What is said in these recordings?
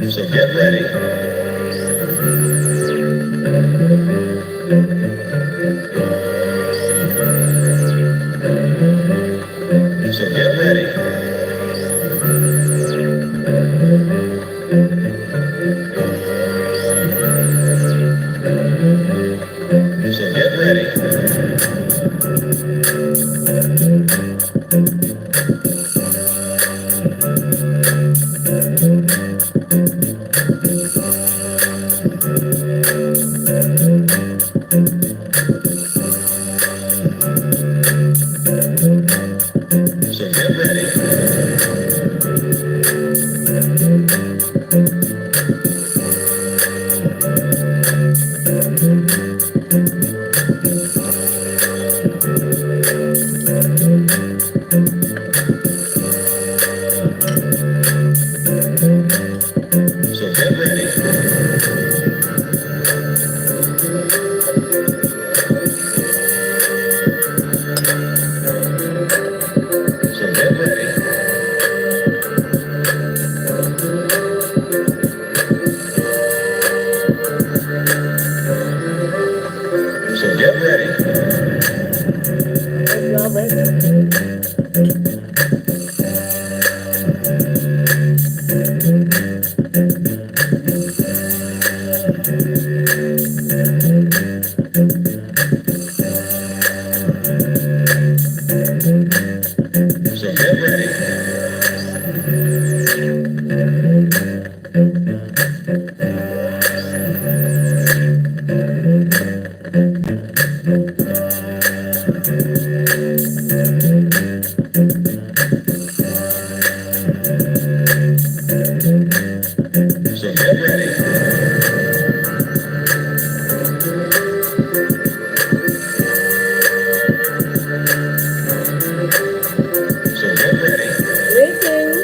So get ready. So get ready. So get ready. So get ready. So get ready. So get ready. So get ready. Are y'all ready? So get ready. So get ready. So get ready. Greetings.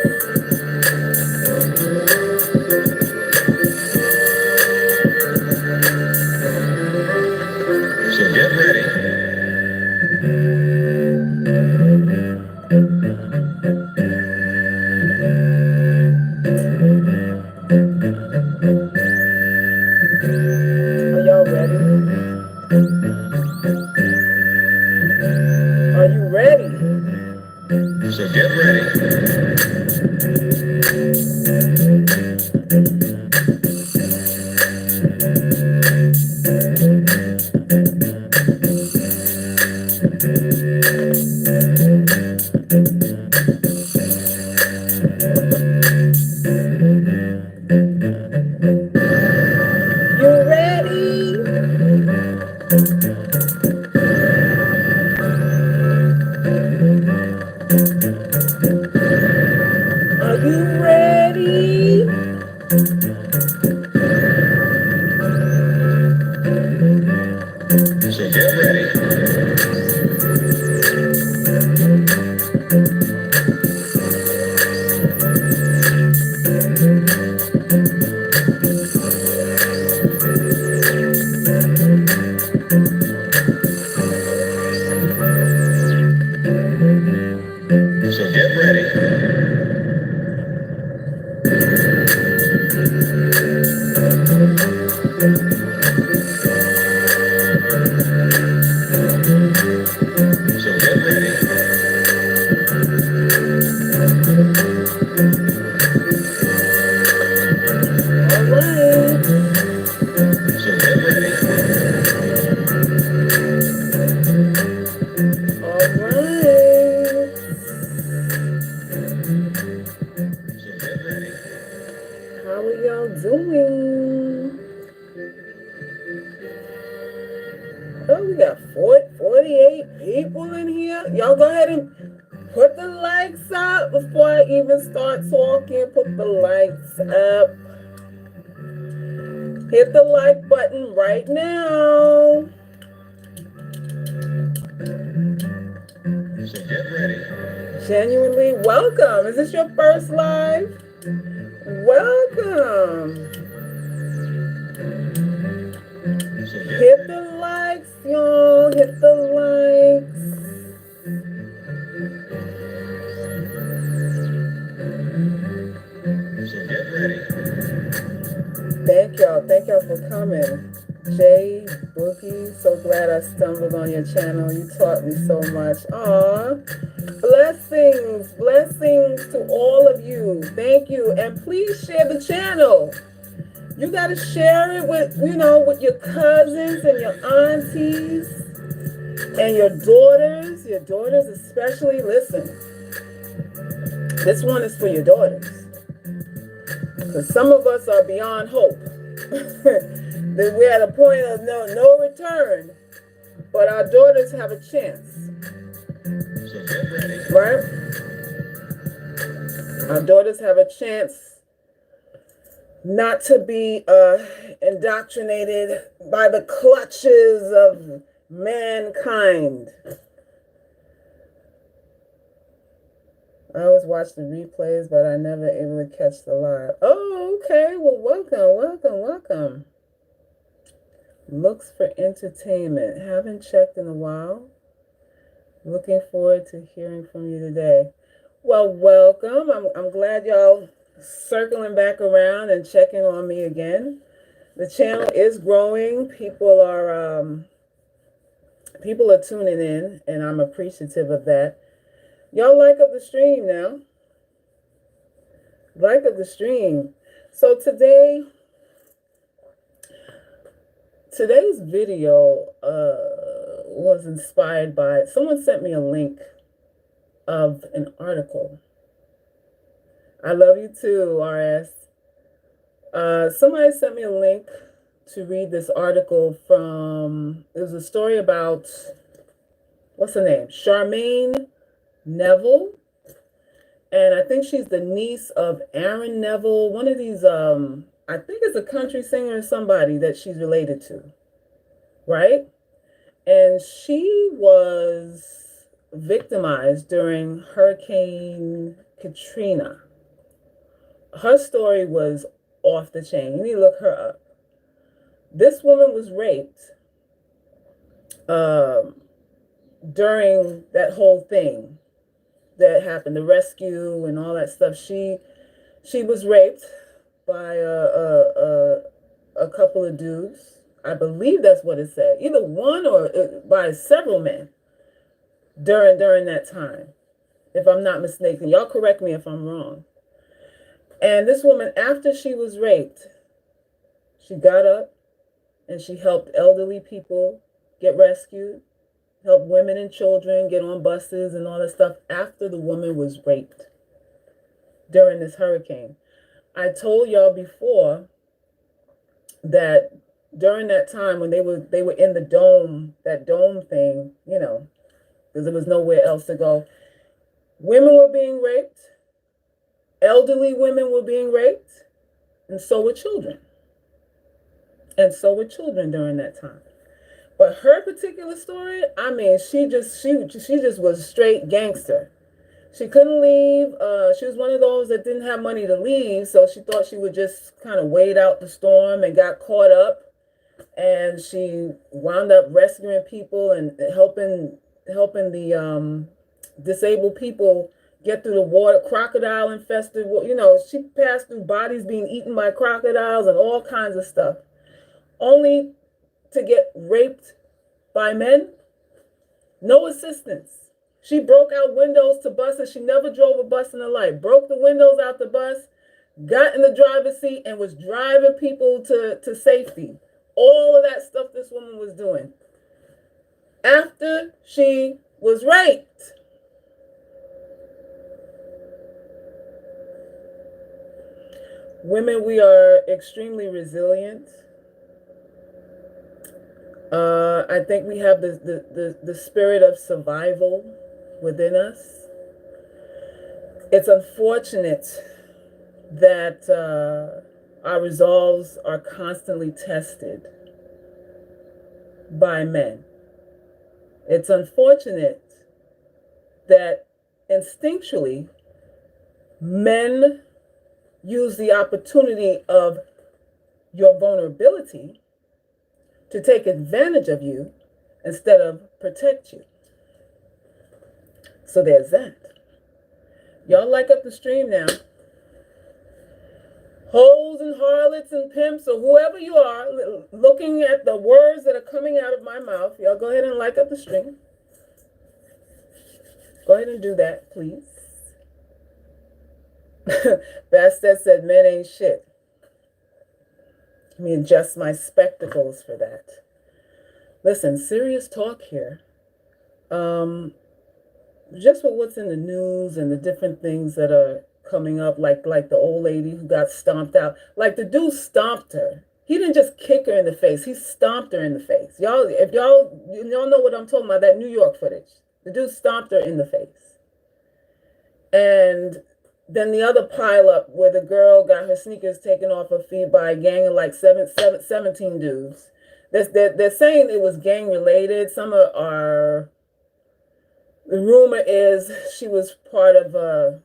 So get ready. Are y'all ready? Are you ready? So get ready. You ready? Are you ready? So get ready. So get ready. So get ready. All right. So get ready. All right. So get ready. How are y'all doing? Oh, we got 48 people in here. Y'all go ahead and put the likes up before I even start talking. Put the likes up. Hit the like button right now. So get ready. Genuinely welcome. Is this your first live? Welcome. So Hit the likes, y'all. Hit the likes. get ready. Thank y'all. Thank y'all for coming. Jay, Boogie, so glad I stumbled on your channel. You taught me so much. Aw. Blessings. Blessings to all of you. Thank you. And please share the channel. You got to share it with, with your cousins and your aunties and your daughters. Your daughters especially. Listen, this one is for your daughters. Because some of us are beyond hope. We're at a point of no return. But our daughters have a chance. So get ready. Right? Our daughters have a chance not to be indoctrinated by the clutches of mankind. I always watch the replays, but I never able to catch the live. Oh, okay. Well, welcome. Looks for entertainment. Haven't checked in a while. Looking forward to hearing from you today. Well, welcome. I'm glad y'all circling back around and checking on me again. The channel is growing. People are tuning in, and I'm appreciative of that. Y'all like up the stream now. Like up the stream. So today's video was inspired by, someone sent me a link of an article. I love you too, RS. Somebody sent me a link to read this article from, it was a story about, what's her name? Charmaine Neville. And I think she's the niece of Aaron Neville, one of these, I think it's a country singer or somebody that she's related to, right? And she was victimized during Hurricane Katrina. Her story was off the chain. You need to look her up. This woman was raped during that whole thing that happened, the rescue and all that stuff. She was raped by a couple of dudes. I believe that's what it said. Either one or by several men during that time, if I'm not mistaken. Y'all correct me if I'm wrong. And this woman, after she was raped, she got up and she helped elderly people get rescued, helped women and children get on buses and all that stuff after the woman was raped during this hurricane. I told y'all before that during that time when they were in the dome, that dome thing, because there was nowhere else to go, women were being raped, elderly women were being raped, and so were children. During that time. But her particular story, I mean, she just was straight gangster. She couldn't leave. She was one of those that didn't have money to leave, so she thought she would just kind of wait out the storm, and got caught up. And she wound up rescuing people and helping the disabled people get through the water, crocodile infested. She passed through bodies being eaten by crocodiles and all kinds of stuff, only to get raped by men. No assistance. She broke out windows to buses. She never drove a bus in her life. Broke the windows out the bus, got in the driver's seat, and was driving people to safety. All of that stuff this woman was doing after she was raped. Women, we are extremely resilient. I think we have the spirit of survival within us. It's unfortunate that our resolves are constantly tested by men. It's unfortunate that instinctually men use the opportunity of your vulnerability to take advantage of you instead of protect you. So there's that. Y'all like up the stream now. Hoes and harlots and pimps or whoever you are, looking at the words that are coming out of my mouth, y'all go ahead and like up the stream. Go ahead and do that, please. Bastet said, men ain't shit. Let me adjust my spectacles for that. Listen, serious talk here. Just with what's in the news and the different things that are coming up, like the old lady who got stomped out. Like the dude stomped her. He didn't just kick her in the face. He stomped her in the face. Y'all, if y'all know what I'm talking about, that New York footage. The dude stomped her in the face. And then the other pile up where the girl got her sneakers taken off her feet by a gang of like 17 dudes. They're saying it was gang related. Some are. The rumor is she was part of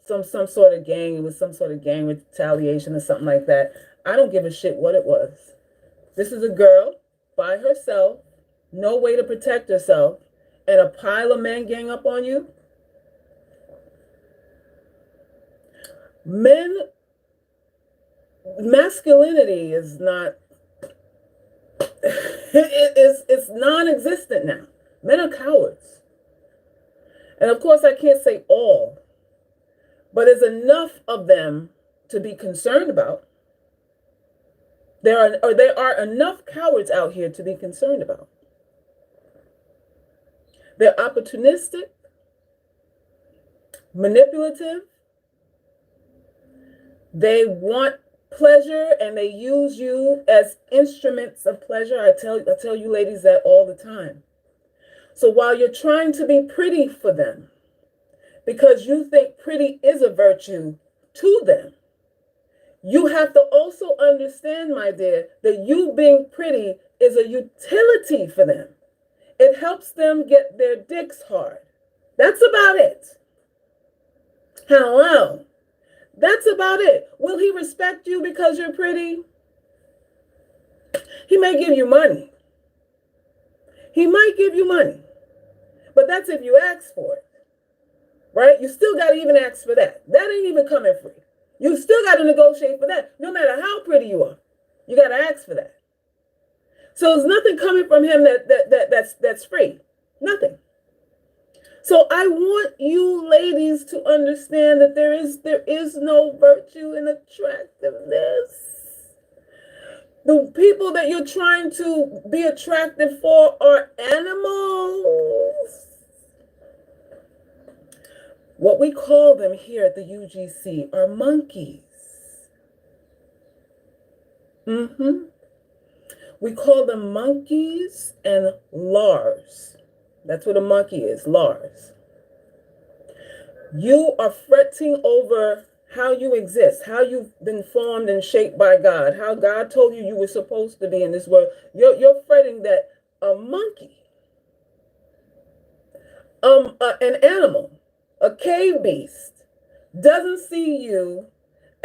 some sort of gang. It was some sort of gang retaliation or something like that. I don't give a shit what it was. This is a girl by herself, no way to protect herself, and a pile of men gang up on you. Men, masculinity is not, it's non-existent now. Men are cowards. And of course, I can't say all, but there's enough of them to be concerned about. There are enough cowards out here to be concerned about. They're opportunistic, manipulative. They want pleasure and they use you as instruments of pleasure. I tell you ladies that all the time. So while you're trying to be pretty for them, because you think pretty is a virtue to them, you have to also understand, my dear, that you being pretty is a utility for them. It helps them get their dicks hard. That's about it. Hello. That's about it. Will he respect you because you're pretty? He may give you money. He might give you money. But that's if you ask for it, right? You still got to even ask for that. That ain't even coming free. You still got to negotiate for that. No matter how pretty you are, you got to ask for that. So there's nothing coming from him that's free. Nothing. So I want you ladies to understand that there is no virtue in attractiveness. The people that you're trying to be attractive for are animals. What we call them here at the UGC are monkeys. We call them monkeys and Lars. That's what a monkey is, Lars. You are fretting over how you exist, how you've been formed and shaped by God, how God told you you were supposed to be in this world. You're fretting that a monkey, an animal, a cave beast, doesn't see you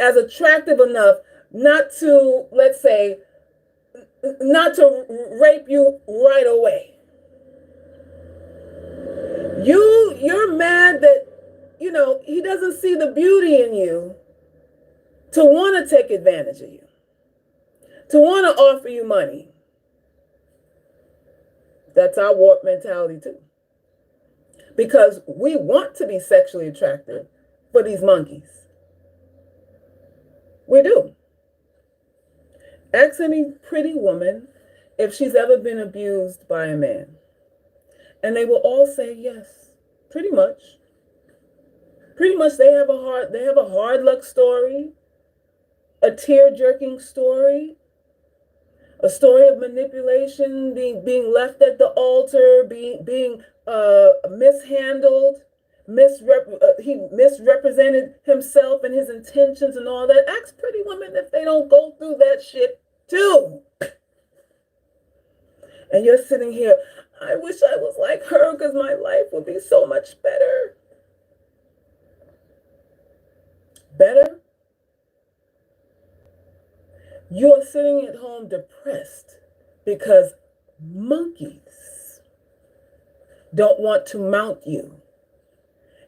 as attractive enough not to, let's say, not to rape you right away. You're mad that, he doesn't see the beauty in you to want to take advantage of you, to want to offer you money. That's our warped mentality too. Because we want to be sexually attractive for these monkeys. We do. Ask any pretty woman if she's ever been abused by a man. And they will all say yes, pretty much. Pretty much they have a hard luck story, a tear-jerking story, a story of manipulation, being left at the altar, being mishandled, he misrepresented himself and his intentions and all that. Ask pretty women if they don't go through that shit too. And you're sitting here, I wish I was like her because my life would be so much better. Better? You're sitting at home depressed because monkeys don't want to mount you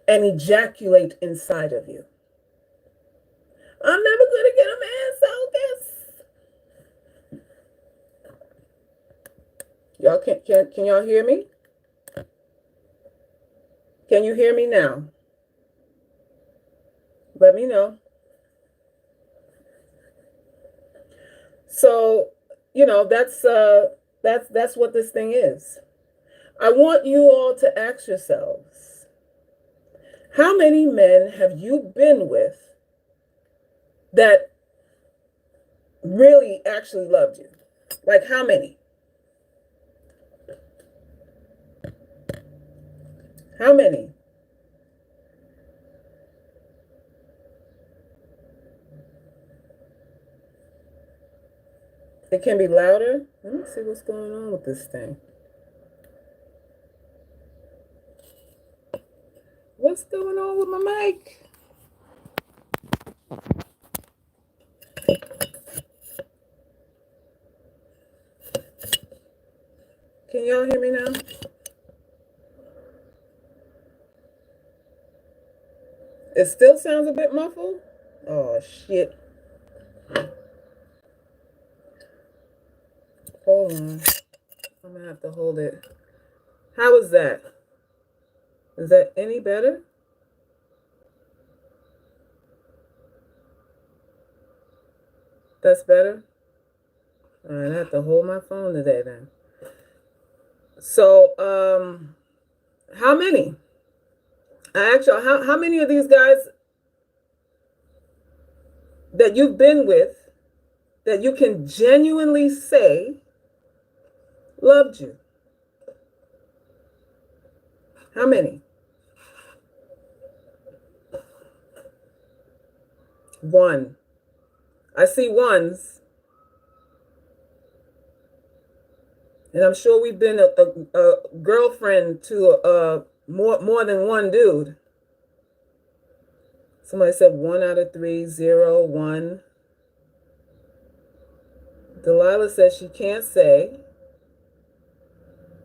and ejaculate inside of you. I'm never going to get a man, so this. Y'all can y'all hear me? Can you hear me now? Let me know. So, that's what this thing is. I want you all to ask yourselves, how many men have you been with that really actually loved you? Like how many? How many? It can be louder. Let me see what's going on with this thing. What's going on with my mic? Can y'all hear me now? It still sounds a bit muffled. Oh, shit. Hold on. I'm going to have to hold it. How is that? Is that any better? That's better? All right, I have to hold my phone today then. So, how many? I asked y'all, how many of these guys that you've been with that you can genuinely say loved you? How many? One. I see ones. And I'm sure we've been a girlfriend to more than one dude. Somebody said 1 out of 3, 0, 1. Delilah says she can't say.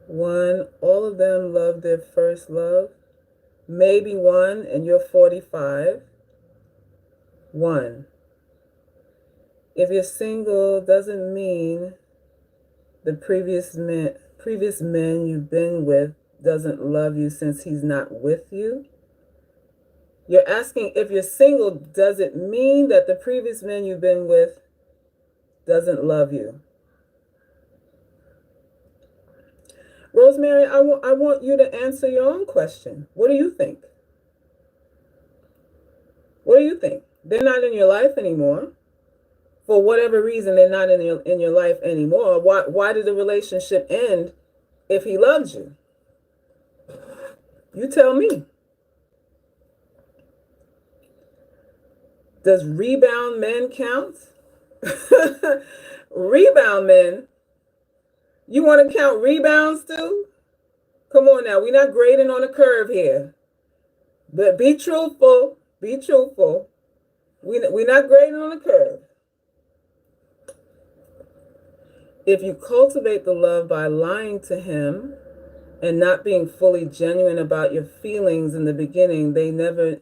1. All of them love their first love. Maybe 1, and you're 45. 1. If you're single, doesn't mean the previous man you've been with doesn't love you since he's not with you. You're asking if you're single, does it mean that the previous man you've been with doesn't love you? Rosemary, I want you to answer your own question. What do you think? What do you think? They're not in your life anymore. For whatever reason, they're not in your life anymore. Why did the relationship end if he loves you? You tell me. Does rebound men count? Rebound men? You want to count rebounds too? Come on now, we're not grading on a curve here. But be truthful. Be truthful. We're not grading on a curve. If you cultivate the love by lying to him and not being fully genuine about your feelings in the beginning, they never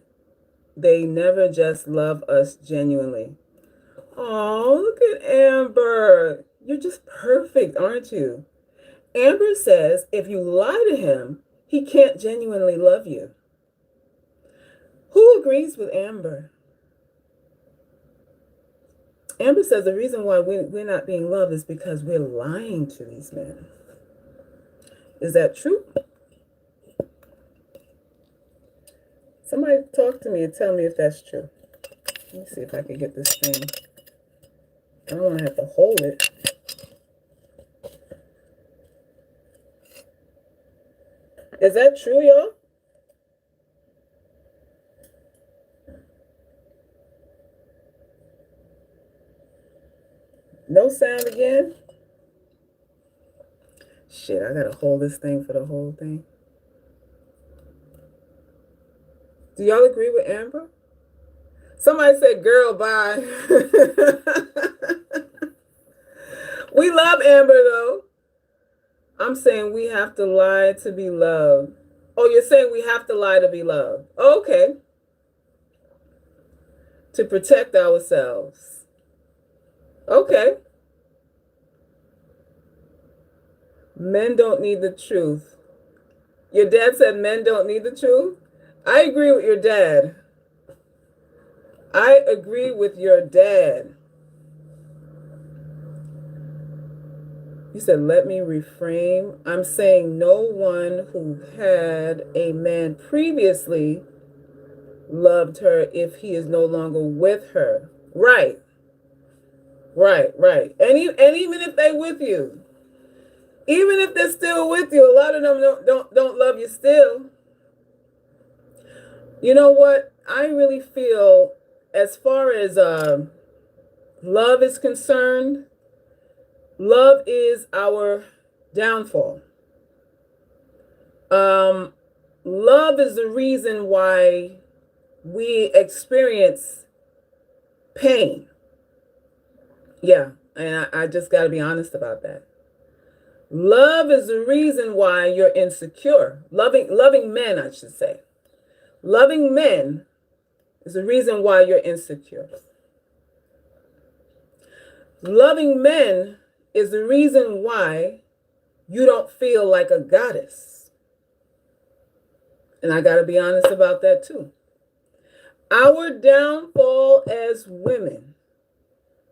just love us genuinely. Oh, look at Amber. You're just perfect, aren't you? Amber says if you lie to him, he can't genuinely love you. Who agrees with Amber? Amber says the reason why we're not being loved is because we're lying to these men. Is that true? Somebody talk to me and tell me if that's true. Let me see if I can get this thing. I don't want to have to hold it. Is that true, y'all? No sound again? Shit, I gotta hold this thing for the whole thing. Do y'all agree with Amber? Somebody said, girl, bye. We love Amber though. I'm saying we have to lie to be loved. Oh, you're saying we have to lie to be loved. Okay. To protect ourselves. Okay. Men don't need the truth. Your dad said men don't need the truth? I agree with your dad. I agree with your dad. You said, let me reframe. I'm saying no one who had a man previously loved her if he is no longer with her. Right. Right. And even if they with you, even if they're still with you, a lot of them don't love you still. You know what? I really feel, as far as love is concerned, love is our downfall. Love is the reason why we experience pain. Yeah, and I just got to be honest about that. Love is the reason why you're insecure. Loving men, I should say. Loving men is the reason why you're insecure. Loving men is the reason why you don't feel like a goddess. And I got to be honest about that too. Our downfall as women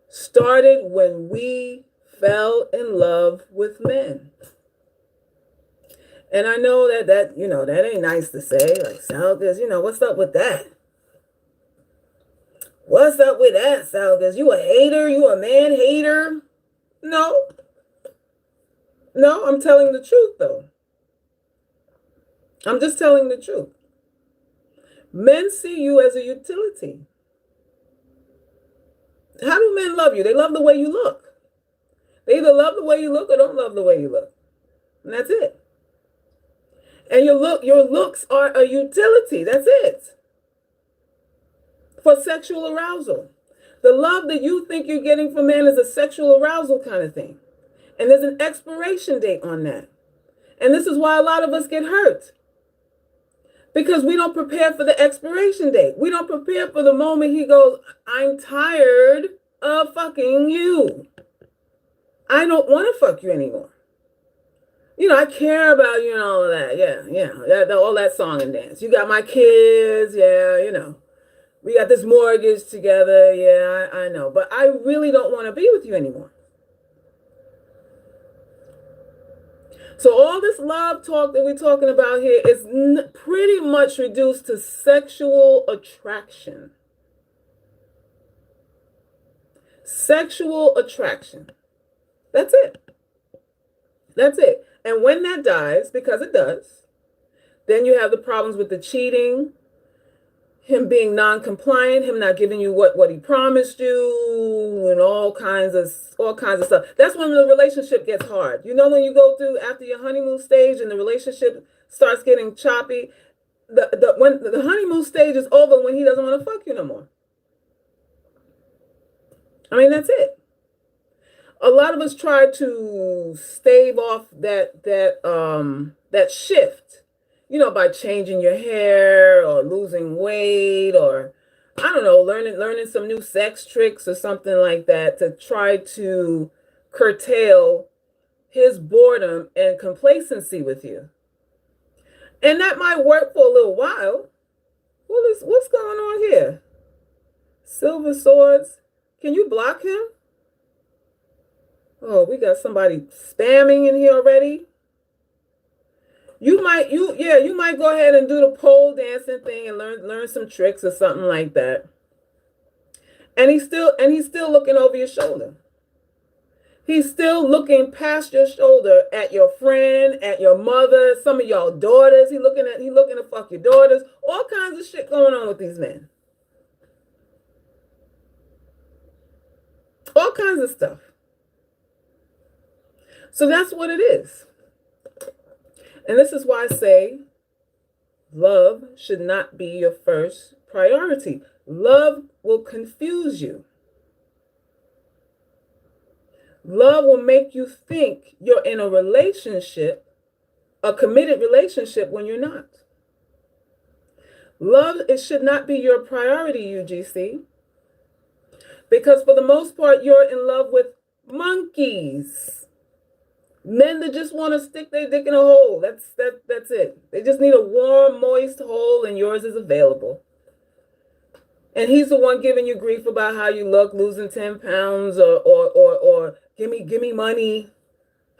started when we fell in love with men. And I know that that ain't nice to say, like, Sal, because, what's up with that? What's up with that, Sal? Because you a hater? You a man hater? No, I'm telling the truth, though. I'm just telling the truth. Men see you as a utility. How do men love you? They love the way you look. They either love the way you look or don't love the way you look. And that's it. And your looks are a utility. That's it. For sexual arousal. The love that you think you're getting from men is a sexual arousal kind of thing. And there's an expiration date on that. And this is why a lot of us get hurt. Because we don't prepare for the expiration date. We don't prepare for the moment he goes, I'm tired of fucking you. I don't want to fuck you anymore. I care about you and all of that. Yeah. All that song and dance. You got my kids. Yeah, we got this mortgage together. Yeah, I know. But I really don't want to be with you anymore. So all this love talk that we're talking about here is pretty much reduced to sexual attraction. Sexual attraction. That's it. That's it. And when that dies, because it does, then you have the problems with the cheating, him being non-compliant, him not giving you what he promised you, and all kinds of stuff. That's when the relationship gets hard. When you go through after your honeymoon stage and the relationship starts getting choppy, when the honeymoon stage is over, when he doesn't want to fuck you no more. I mean, that's it. A lot of us try to stave off that shift, by changing your hair or losing weight or, I don't know, learning some new sex tricks or something like that to try to curtail his boredom and complacency with you. And that might work for a little while. What's going on here? Silver Swords. Can you block him? Oh, we got somebody spamming in here already. You might go ahead and do the pole dancing thing and learn some tricks or something like that. And he's still looking over your shoulder. He's still looking past your shoulder at your friend, at your mother, some of y'all daughters. He's looking to fuck your daughters. All kinds of shit going on with these men. All kinds of stuff. So that's what it is. And this is why I say love should not be your first priority. Love will confuse you. Love will make you think you're in a relationship, a committed relationship, when you're not. Love, it should not be your priority, UGC, because for the most part, you're in love with monkeys. Men that just want to stick their dick in a hole. That's it. They just need a warm, moist hole, and yours is available. And he's the one giving you grief about how you look, losing 10 pounds, or give me money.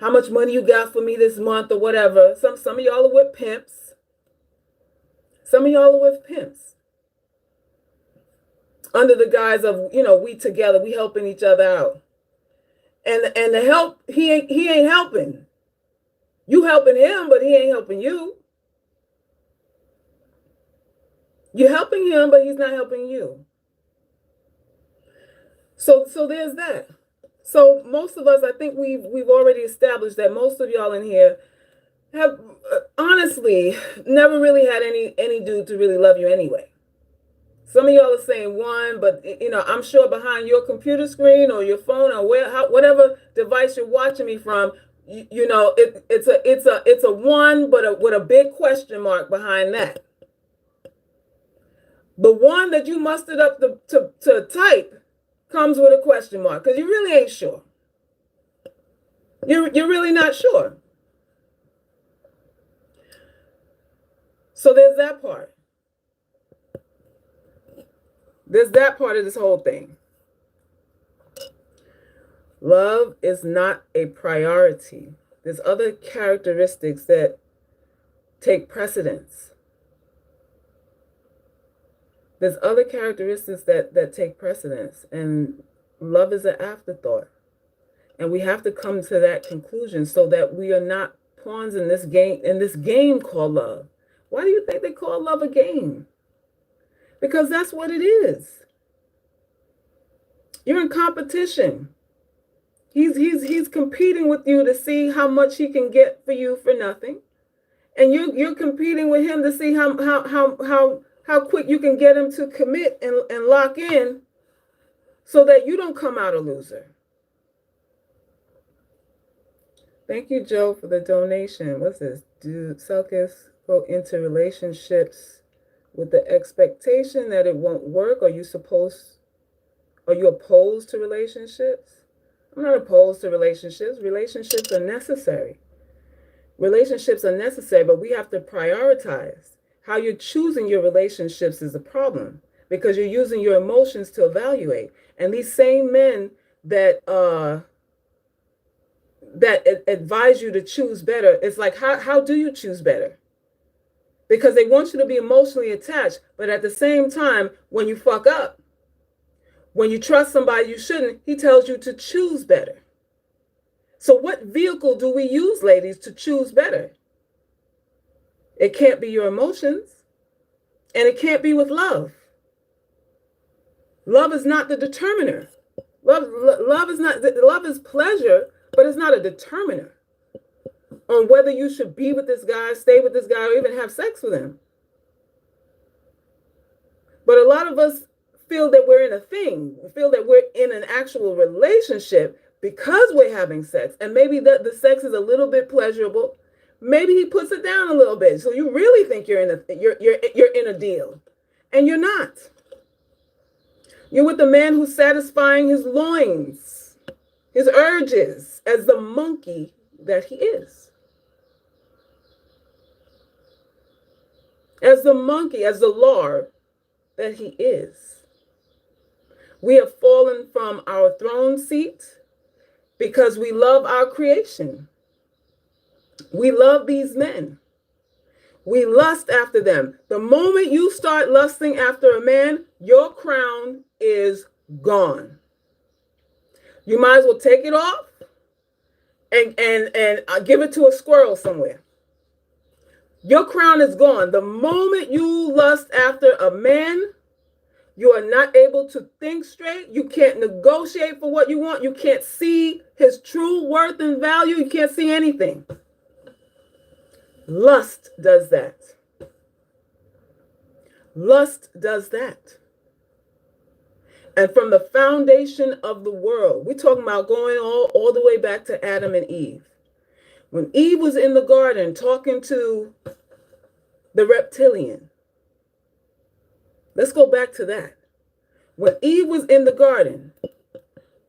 How much money you got for me this month, or whatever. Some of y'all are with pimps. Some of y'all are with pimps. Under the guise of, we together, we helping each other out. And the help, he ain't helping. You helping him, but he ain't helping you. You're helping him, but he's not helping you. So there's that. So most of us, I think we've already established that most of y'all in here have honestly never really had any dude to really love you anyway. Some of y'all are saying one, but I'm sure behind your computer screen or your phone or whatever device you're watching me from, it's a one, but with a big question mark behind that. The one that you mustered up to type comes with a question mark because you really ain't sure. You're really not sure. So there's that part. There's that part of this whole thing. Love is not a priority. There's other characteristics that take precedence. There's other characteristics that take precedence, and love is an afterthought. And we have to come to that conclusion so that we are not pawns in this game called love. Why do you think they call love a game? Because that's what it is. You're in competition. He's competing with you to see how much he can get for you for nothing. And you're competing with him to see how quick you can get him to commit and lock in so that you don't come out a loser. Thank you, Joe, for the donation. What's this? Do Selkis go into relationships with the expectation that it won't work? Are you opposed to relationships? I'm not opposed to relationships. Relationships are necessary. Relationships are necessary, but we have to prioritize. How you're choosing your relationships is a problem because you're using your emotions to evaluate. And these same men that advise you to choose better, it's like, how do you choose better? Because they want you to be emotionally attached, but at the same time, when you fuck up, when you trust somebody you shouldn't, he tells you to choose better. So what vehicle do we use, ladies, to choose better? It can't be your emotions, and it can't be with love. Love is not the determiner. Love is pleasure, but it's not a determiner on whether you should be with this guy, stay with this guy, or even have sex with him. But a lot of us feel that we're in a thing. We feel that we're in an actual relationship because we're having sex. And maybe the sex is a little bit pleasurable. Maybe he puts it down a little bit. So you really think you're in a deal. And you're not. You're with the man who's satisfying his loins, his urges, as the monkey that he is. As the monkey, as the lord that he is. We have fallen from our throne seat because we love our creation. We love these men. We lust after them. The moment you start lusting after a man, your crown is gone. You might as well take it off and give it to a squirrel somewhere. Your crown is gone. The moment you lust after a man, you are not able to think straight. You can't negotiate for what you want. You can't see his true worth and value. You can't see anything. Lust does that. Lust does that. And from the foundation of the world, we're talking about going all the way back to Adam and Eve. When Eve was in the garden talking to the reptilian, let's go back to that. When Eve was in the garden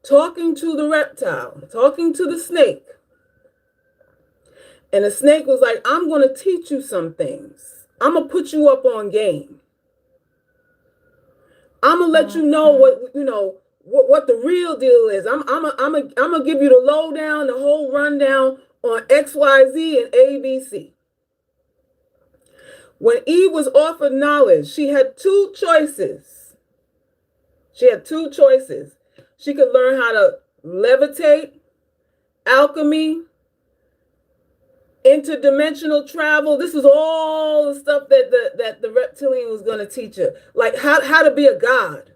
talking to the reptile, talking to the snake, and the snake was like, I'm going to teach you some things. I'm going to put you up on game. I'm going to let you know what the real deal is. I'm going to give you the lowdown, the whole rundown on X, Y, Z, and A, B, C. When Eve was offered knowledge, she had two choices. She could learn how to levitate, alchemy, interdimensional travel. This is all the stuff that the reptilian was going to teach her. Like how to be a god.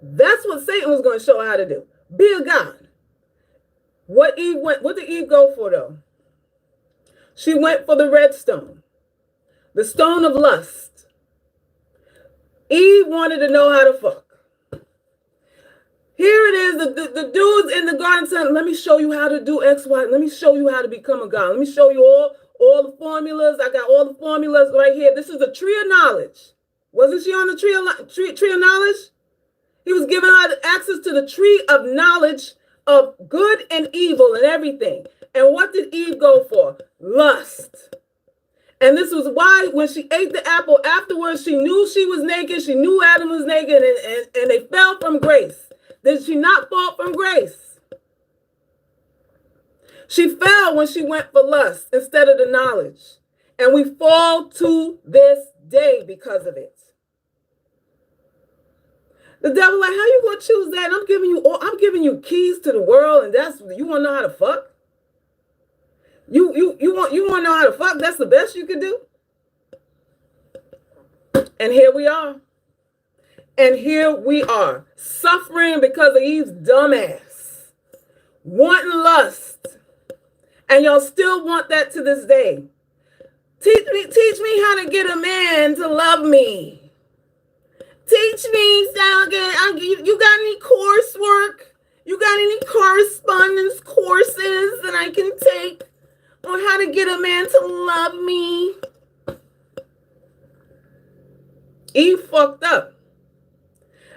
That's what Satan was going to show her how to do. Be a god. What did Eve go for though? She went for the red stone. The stone of lust. Eve wanted to know how to fuck. Here it is, the dudes in the garden saying, let me show you how to do X, Y. Let me show you how to become a god. Let me show you all the formulas. I got all the formulas right here. This is the tree of knowledge. Wasn't she on the tree of knowledge? He was giving her access to the tree of knowledge of good and evil and everything. And what did Eve go for? Lust. And this was why when she ate the apple afterwards, she knew she was naked. She knew Adam was naked and they fell from grace. Did she not fall from grace? She fell when she went for lust instead of the knowledge. And we fall to this day because of it. The devil like, how you gonna choose that? I'm giving you keys to the world, and you wanna know how to fuck? You wanna know how to fuck? That's the best you can do? And here we are. And here we are, suffering because of Eve's dumbass, wanting lust. And y'all still want that to this day. Teach me how to get a man to love me. Teach me, you got any coursework? You got any correspondence courses that I can take on how to get a man to love me? Eve fucked up.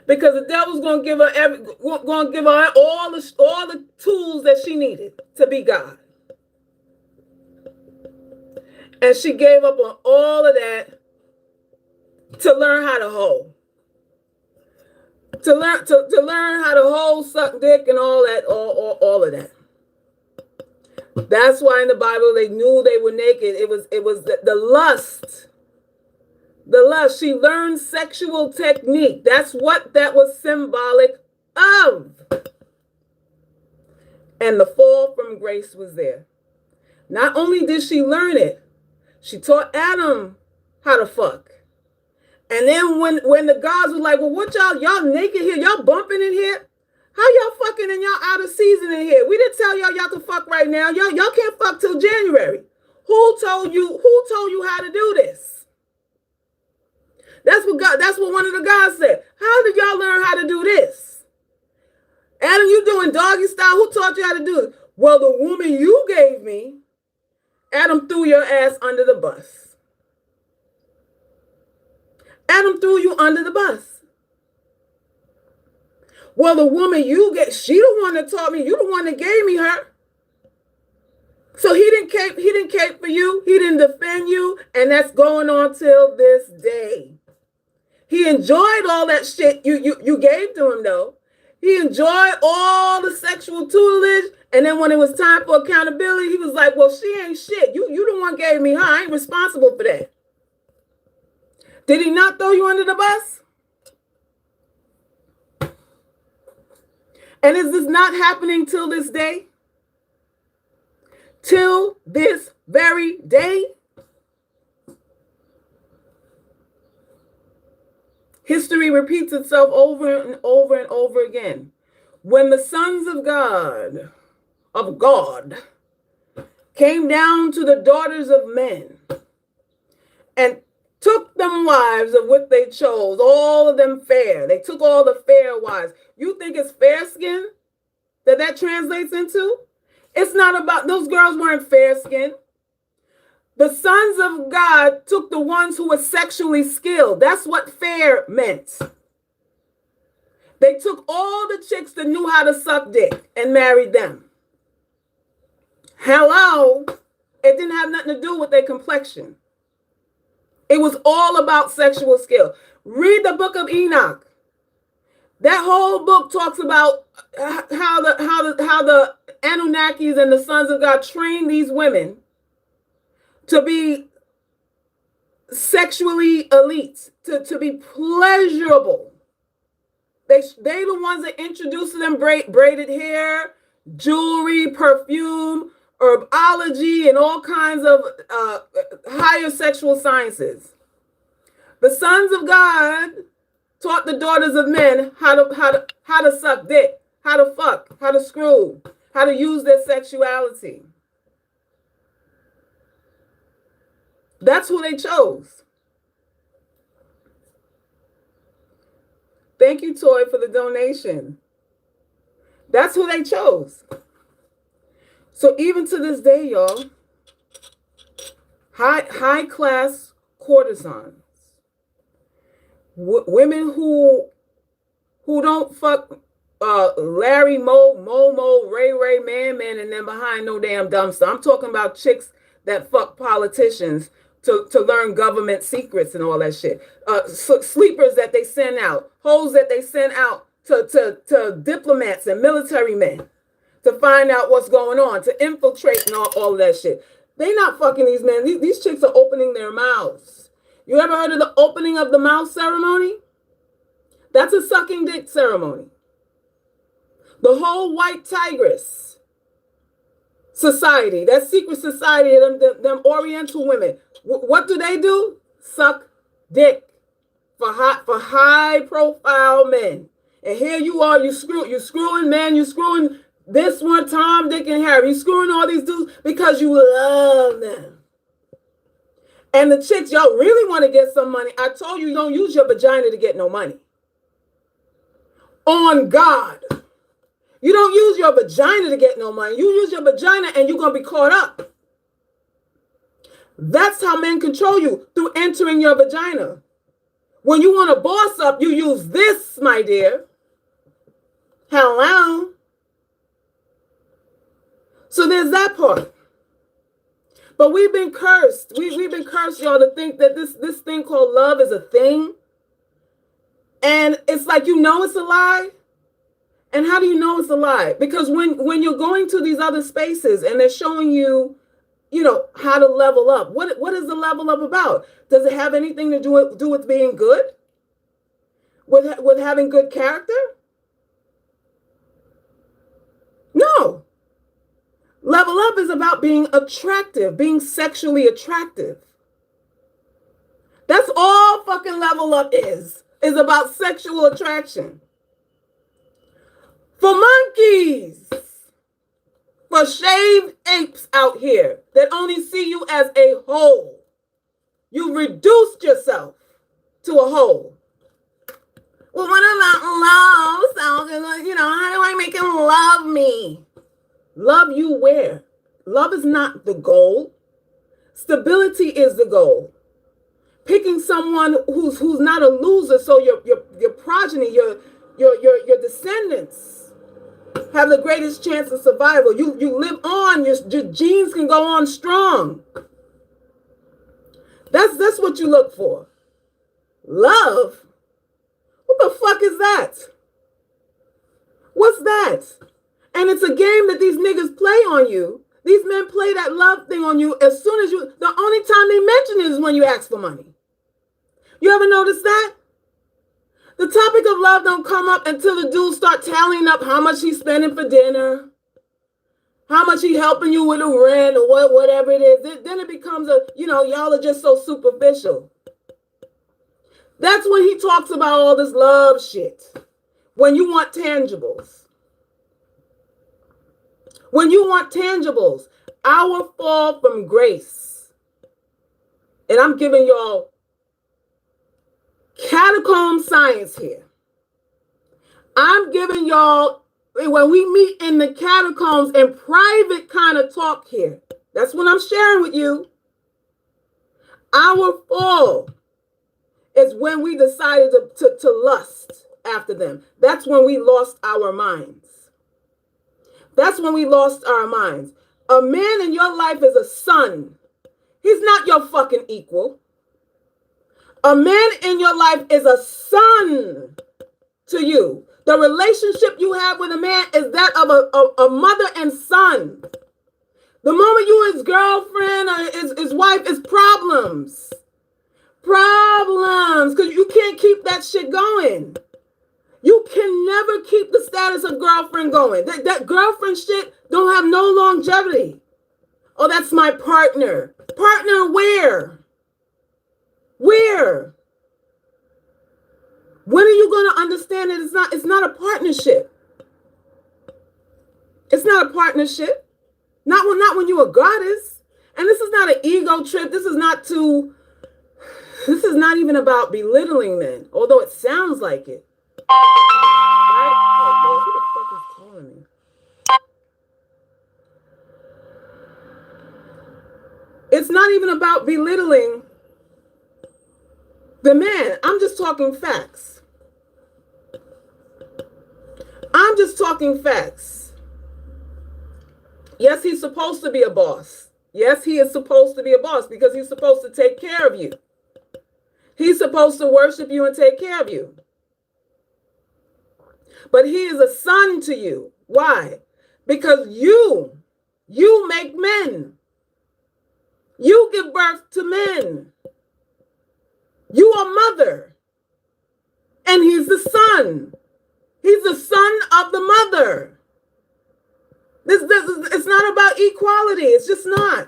Because the devil's gonna give her all the tools that she needed to be God. And she gave up on all of that to learn how to hoe. To learn how to hoe, suck dick, and all of that. That's why in the Bible they knew they were naked. It was the lust. The lust, she learned sexual technique. That's what that was symbolic of. And the fall from grace was there. Not only did she learn it, she taught Adam how to fuck. And then when the gods were like, well, what y'all naked here? Y'all bumping in here? How y'all fucking and y'all out of season in here? We didn't tell y'all can fuck right now. Y'all can't fuck till January. Who told you how to do this? That's what one of the guys said. How did y'all learn how to do this? Adam, you doing doggy style? Who taught you how to do it? Well, the woman you gave me, Adam threw your ass under the bus. Adam threw you under the bus. Well, the woman you get, she the one that taught me. You the one that gave me her. So he didn't cape for you. He didn't defend you. And that's going on till this day. He enjoyed all that shit you gave to him, though. He enjoyed all the sexual tutelage. And then when it was time for accountability, he was like, well, she ain't shit. You the one gave me her. I ain't responsible for that. Did he not throw you under the bus? And is this not happening till this day? Till this very day? History repeats itself over and over and over again. When the sons of God, came down to the daughters of men and took them wives of what they chose, all of them fair. They took all the fair wives. You think it's fair skin that translates into? It's not about, those girls weren't fair skin. The sons of God took the ones who were sexually skilled. That's what fair meant. They took all the chicks that knew how to suck dick and married them. Hello? It didn't have nothing to do with their complexion. It was all about sexual skill. Read the book of Enoch. That whole book talks about how the Anunnakis and the sons of God trained these women to be sexually elite, to be pleasurable. They the ones that introduced them braided hair, jewelry, perfume, herbology, and all kinds of higher sexual sciences. The sons of God taught the daughters of men how to suck dick, how to fuck, how to screw, how to use their sexuality. That's who they chose. Thank you, Toy, for the donation. That's who they chose. So even to this day, y'all, high class courtesans, women who don't fuck Larry, Momo, Ray, Man, and then behind no damn dumpster. I'm talking about chicks that fuck politicians to learn government secrets and all that shit. Sleepers that they send out, hoes that they send out to diplomats and military men to find out what's going on, to infiltrate and all of that shit. They not fucking these men. These chicks are opening their mouths. You ever heard of the opening of the mouth ceremony? That's a sucking dick ceremony. The whole white tigress society, that secret society of them Oriental women, what do? Suck dick for high profile men. And here you are, you're screwing men, you're screwing this one, Tom, Dick, and Harry. You're screwing all these dudes because you love them. And the chicks, y'all really want to get some money. I told you don't use your vagina to get no money. On God. You don't use your vagina to get no money. You use your vagina and you're going to be caught up. That's how men control you, through entering your vagina. When you want to boss up, you use this, my dear. Hello? So there's that part. But we've been cursed. We've been cursed, y'all, to think that this thing called love is a thing. And it's like, you know it's a lie. And how do you know it's a lie? Because when you're going to these other spaces and they're showing you, how to level up. What is the level up about? Does it have anything to do with being good? With having good character? No. Level up is about being attractive, being sexually attractive. That's all fucking level up is about sexual attraction. For monkeys, for shaved apes out here that only see you as a whole, you reduced yourself to a whole. Well, what about love? How do I make him love me? Love you where? Love is not the goal. Stability is the goal. Picking someone who's not a loser, so your progeny, your descendants have the greatest chance of survival. You live on. Your genes can go on strong. That's what you look for. Love? What the fuck is that? What's that? And it's a game that these niggas play on you. These men play that love thing on you as soon as the only time they mention it is when you ask for money. You ever notice that? The topic of love don't come up until the dudes start tallying up how much he's spending for dinner, how much he helping you with the rent or whatever it is. Then it becomes y'all are just so superficial. That's when he talks about all this love shit. When you want tangibles. When you want tangibles, our fall from grace. And I'm giving y'all Catacomb science here. I'm giving y'all, when we meet in the catacombs in private kind of talk here, that's what I'm sharing with you. Our fall is when we decided to lust after them. That's when we lost our minds. That's when we lost our minds. A man in your life is a son. He's not your fucking equal. A man in your life is a son to you. The relationship you have with a man is that of a mother and son. The moment you his girlfriend or his wife is problems. Problems. Because you can't keep that shit going. You can never keep the status of girlfriend going. That girlfriend shit don't have no longevity. Oh, that's my partner. Partner where? Where? When are you going to understand that it's not a partnership? It's not a partnership. Not when you're a goddess. And this is not an ego trip. This is not even about belittling men, although it sounds like it. Right? Oh, Lord, who the fuck is calling me? It's not even about belittling the man. I'm just talking facts. I'm just talking facts. Yes, he's supposed to be a boss. Yes, he is supposed to be a boss because he's supposed to take care of you. He's supposed to worship you and take care of you. But he is a son to you. Why? Because you make men. You give birth to men. You are mother. And he's the son. He's the son of the mother. It's not about equality. It's just not.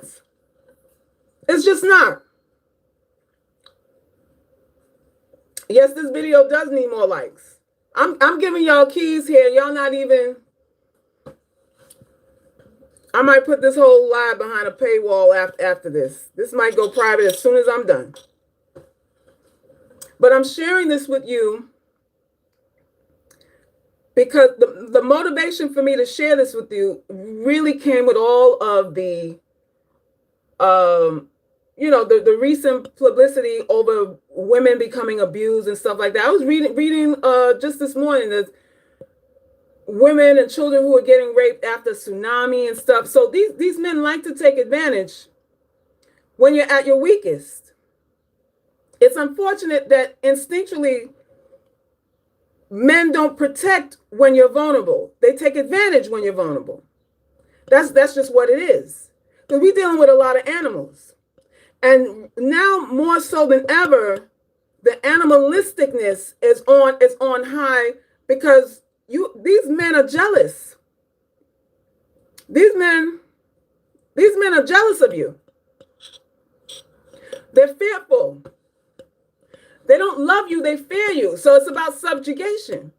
It's just not. Yes, this video does need more likes. I'm giving y'all keys here. Y'all not even. I might put this whole live behind a paywall after this. This might go private as soon as I'm done. But I'm sharing this with you because the motivation for me to share this with you really came with all of the, the recent publicity over women becoming abused and stuff like that. I was reading just this morning that women and children who are getting raped after tsunami and stuff. So these men like to take advantage when you're at your weakest. It's unfortunate that instinctually men don't protect when you're vulnerable. They take advantage when you're vulnerable. That's just what it is. Because we're dealing with a lot of animals. And now more so than ever, the animalisticness is on high because these men are jealous. These men are jealous of you. They're fearful. They don't love you, they fear you. So it's about subjugation.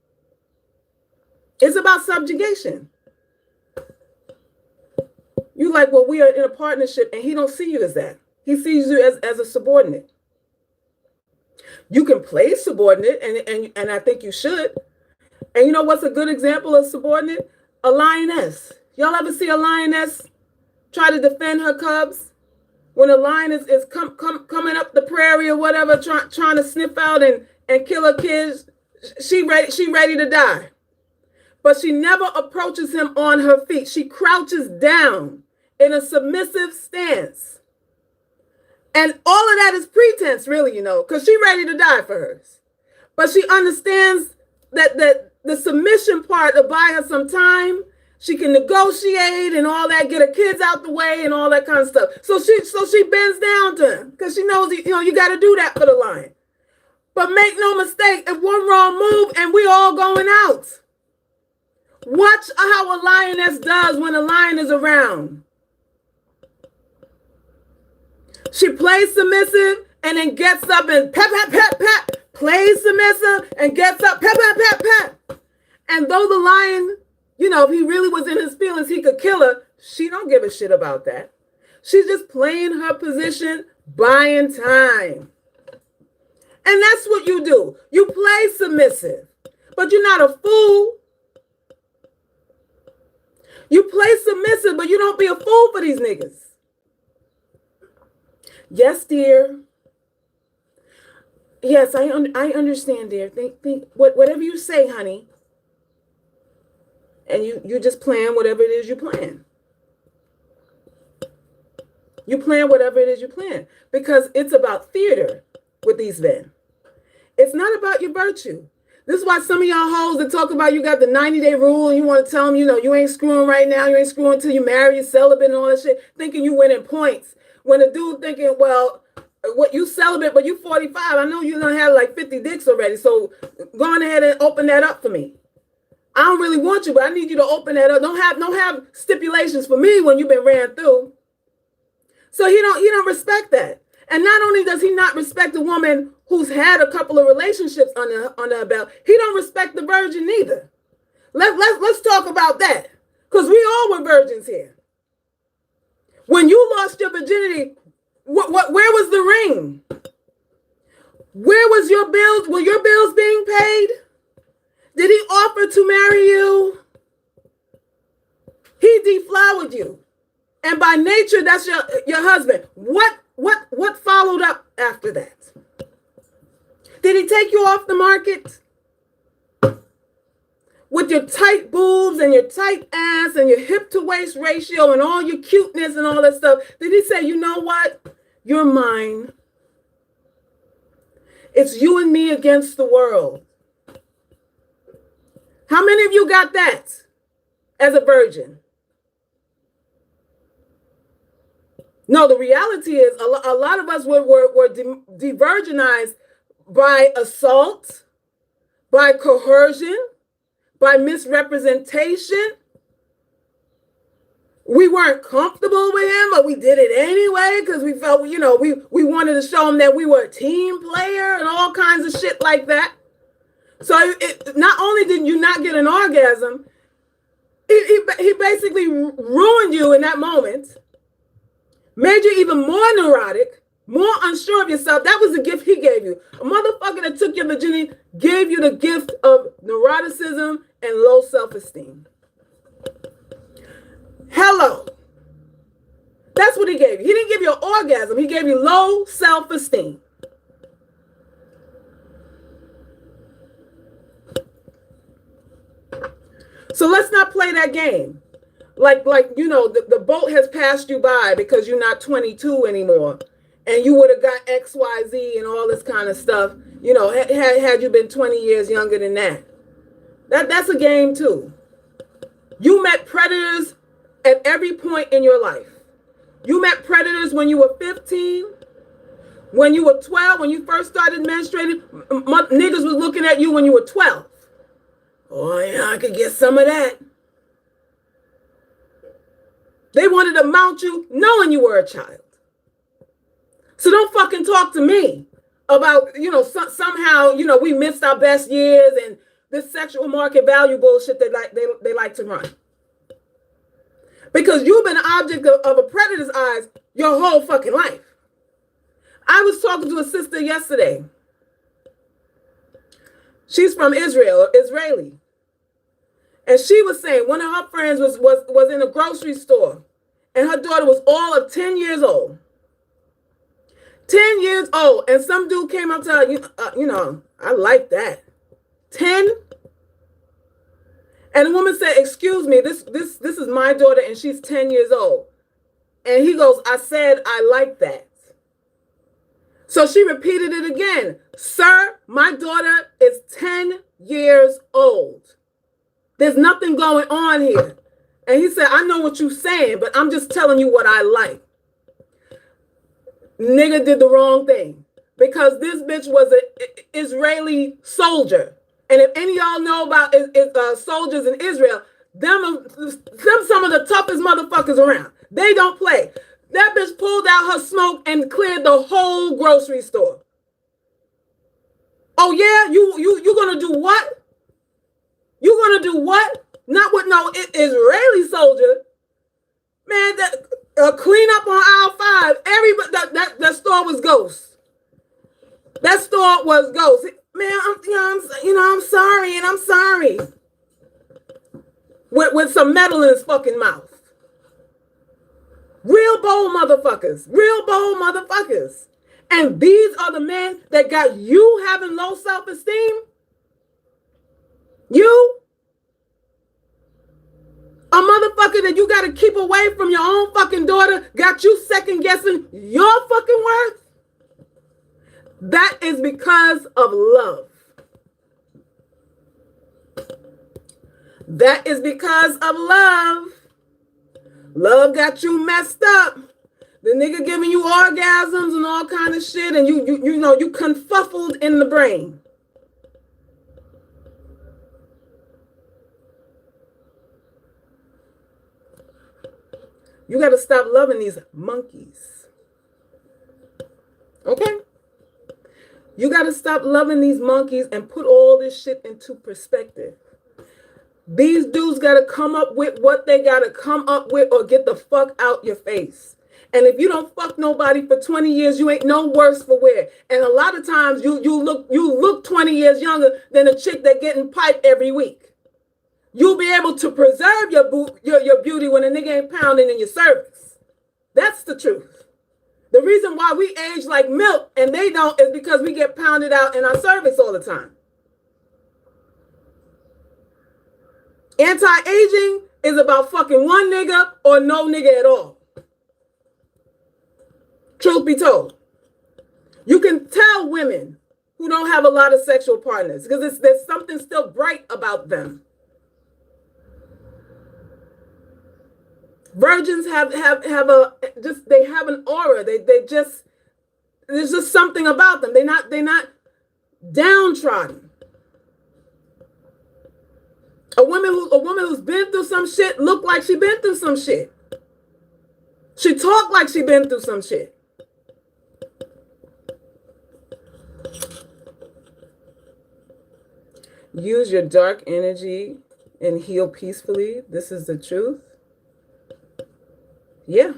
It's about subjugation. You like, well, we are in a partnership and he don't see you as that. He sees you as a subordinate. You can play subordinate and I think you should. And you know what's a good example of subordinate? A lioness. Y'all ever see a lioness try to defend her cubs? When a lion is coming up the prairie or whatever, trying to sniff out and kill her kids, she ready to die. But she never approaches him on her feet. She crouches down in a submissive stance. And all of that is pretense, really, because she's ready to die for hers. But she understands that the submission part will buy her some time. She can negotiate and all that, get her kids out the way and all that kind of stuff. So she bends down to him because she knows, you got to do that for the lion. But make no mistake, if one wrong move and we all going out. Watch how a lioness does when a lion is around. She plays submissive and then gets up and pat, pat, pat, pat. Plays submissive and gets up, pat, pat, pat, pat. And though the lion, if he really was in his feelings, he could kill her. She don't give a shit about that. She's just playing her position, buying time. And that's what you do. You play submissive, but you're not a fool. You play submissive, but you don't be a fool for these niggas. Yes, dear. Yes, I understand, dear. Think whatever you say, honey. And you just plan whatever it is you plan. You plan whatever it is you plan. Because it's about theater with these men. It's not about your virtue. This is why some of y'all hoes that talk about you got the 90-day rule and you want to tell them, you ain't screwing right now. You ain't screwing until you marry, you're celibate and all that shit, thinking you winning points. When a dude thinking, well, what you celibate, but you 45. I know you done have like 50 dicks already. So go on ahead and open that up for me. I don't really want you, but I need you to open that up. Don't have stipulations for me when you've been ran through. So he don't respect that. And not only does he not respect a woman who's had a couple of relationships under her belt, he don't respect the virgin neither. Let's talk about that. Because we all were virgins here. When you lost your virginity, where was the ring? Where was your bills? Were your bills being paid? Did he offer to marry you? He deflowered you. And by nature, that's your husband. What followed up after that? Did he take you off the market? With your tight boobs and your tight ass and your hip to waist ratio and all your cuteness and all that stuff, did he say, you know what? You're mine. It's you and me against the world. How many of you got that as a virgin? No, the reality is a lot of us were de-virginized by assault, by coercion, by misrepresentation. We weren't comfortable with him, but we did it anyway because we felt, we wanted to show him that we were a team player and all kinds of shit like that. So not only did you not get an orgasm, he basically ruined you in that moment, made you even more neurotic, more unsure of yourself. That was the gift he gave you. A motherfucker that took your virginity gave you the gift of neuroticism and low self-esteem. Hello. That's what he gave you. He didn't give you an orgasm. He gave you low self-esteem. So let's not play that game. Like the boat has passed you by because you're not 22 anymore. And you would have got XYZ and all this kind of stuff, had you been 20 years younger than that. That's a game too. You met predators at every point in your life. You met predators when you were 15, when you were 12, when you first started menstruating. Niggas was looking at you when you were 12. Oh, yeah, I could get some of that. They wanted to mount you knowing you were a child. So don't fucking talk to me about, somehow, we missed our best years and this sexual market value bullshit that they like to run. Because you've been an object of a predator's eyes your whole fucking life. I was talking to a sister yesterday. She's from Israel, Israeli. And she was saying one of her friends was in a grocery store and her daughter was all of 10 years old. 10 years old. And some dude came up to her, I like that. 10? And the woman said, excuse me, this is my daughter and she's 10 years old. And he goes, I said, I like that. So she repeated it again. Sir, my daughter is 10 years old. There's nothing going on here. And he said, I know what you're saying, but I'm just telling you what I like. Nigga did the wrong thing because this bitch was an Israeli soldier. And if any of y'all know about soldiers in Israel, them some of the toughest motherfuckers around. They don't play. That bitch pulled out her smoke and cleared the whole grocery store. Oh yeah, you gonna do what? You gonna do what? Not with no Israeli soldier. Man, clean up on aisle 5. Everybody, that store was ghost. That thought was ghost. Man, I'm sorry, and I'm sorry. With some metal in his fucking mouth. Real bold motherfuckers. Real bold motherfuckers. And these are the men that got you having low self-esteem? You? A motherfucker that you got to keep away from your own fucking daughter got you second guessing your fucking worth? That is because of love. That is because of love. Love got you messed up. The nigga giving you orgasms and all kind of shit, and you confuffled in the brain. You got to stop loving these monkeys. Okay? You got to stop loving these monkeys and put all this shit into perspective. These dudes got to come up with what they got to come up with or get the fuck out your face. And if you don't fuck nobody for 20 years, you ain't no worse for wear. And a lot of times you look 20 years younger than a chick that getting piped every week. You'll be able to preserve your beauty when a nigga ain't pounding in your cervix. That's the truth. The reason why we age like milk and they don't is because we get pounded out in our cervix all the time. Anti-aging is about fucking one nigga or no nigga at all. Truth be told. You can tell women who don't have a lot of sexual partners because there's something still bright about them. Virgins have an aura. There's just something about them. They're not downtrodden. A woman who's been through some shit look like she been through some shit. She talk like she been through some shit. Use your dark energy and heal peacefully. This is the truth. Yeah.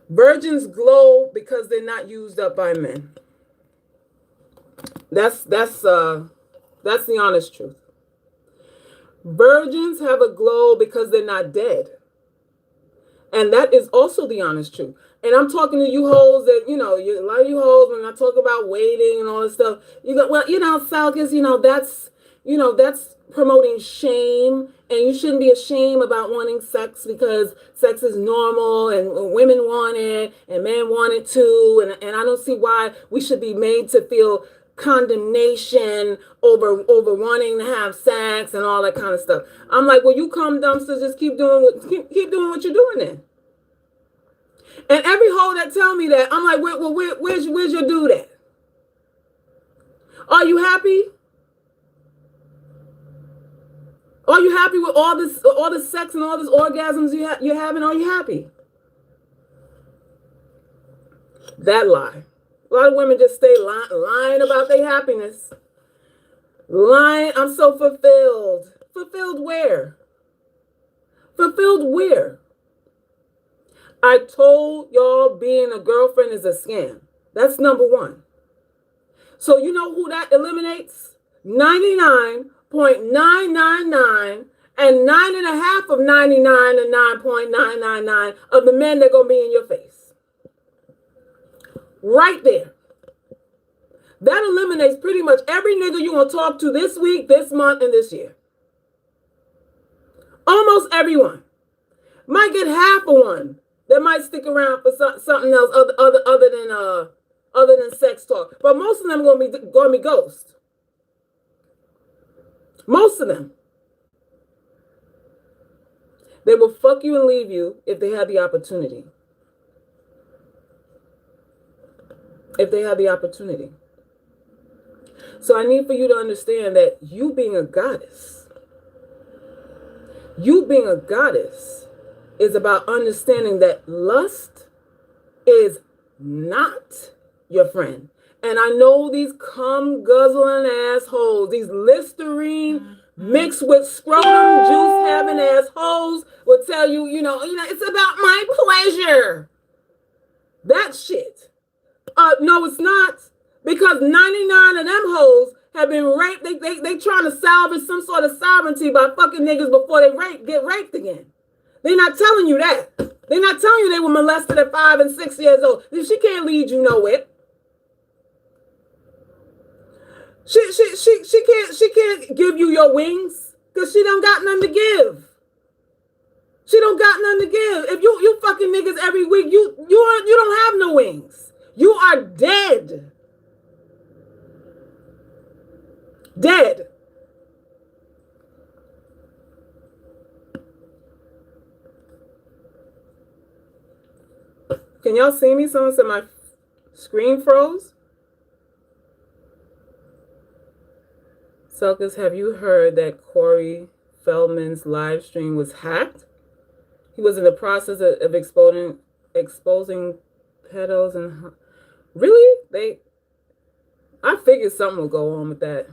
Virgins glow because they're not used up by men. That's the honest truth. Virgins have a glow because they're not dead. And that is also the honest truth. And I'm talking to you hoes that, a lot of you hoes, when I talk about waiting and all this stuff, you go, well, Salkis, that's promoting shame. And you shouldn't be ashamed about wanting sex because sex is normal and women want it and men want it too. And I don't see why we should be made to feel condemnation over wanting to have sex and all that kind of stuff. I'm like, well, you cum dumpsters, just keep doing what you're doing then. And every hoe that tell me that, I'm like, where's your dude at? Are you happy? Are you happy with all this sex and all this orgasms you're having? Are you happy? That lie. A lot of women just stay lying about their happiness. Lying, I'm so fulfilled. Fulfilled where? Fulfilled where? I told y'all being a girlfriend is a scam. That's number one. So you know who that eliminates? 99.999 and 9.5 of 99 and 9.999 of the men that gonna be in your face. Right there. That eliminates pretty much every nigga you gonna talk to this week, this month, and this year. Almost everyone. Might get half of one that might stick around for something else other than sex talk. But most of them gonna be ghosts. Most of them. They will fuck you and leave you if they have the opportunity. If they have the opportunity. So I need for you to understand that you being a goddess is about understanding that lust is not your friend. And I know these cum guzzling assholes, these Listerine mixed with scrotum juice having assholes will tell you, it's about my pleasure. That shit. No, it's not. Because 99 of them hoes have been raped. They trying to salvage some sort of sovereignty by fucking niggas before they get raped again. They're not telling you that. They're not telling you they were molested at 5 and 6 years old. She can't lead you nowhere. She can't give you your wings because she don't got nothing to give. She don't got nothing to give. If you fucking niggas every week, you don't have no wings. You are dead. Dead. Can y'all see me? Someone said my screen froze. Selkis, have you heard that Corey Feldman's live stream was hacked? He was in the process of exposing pedos and really? I figured something would go on with that.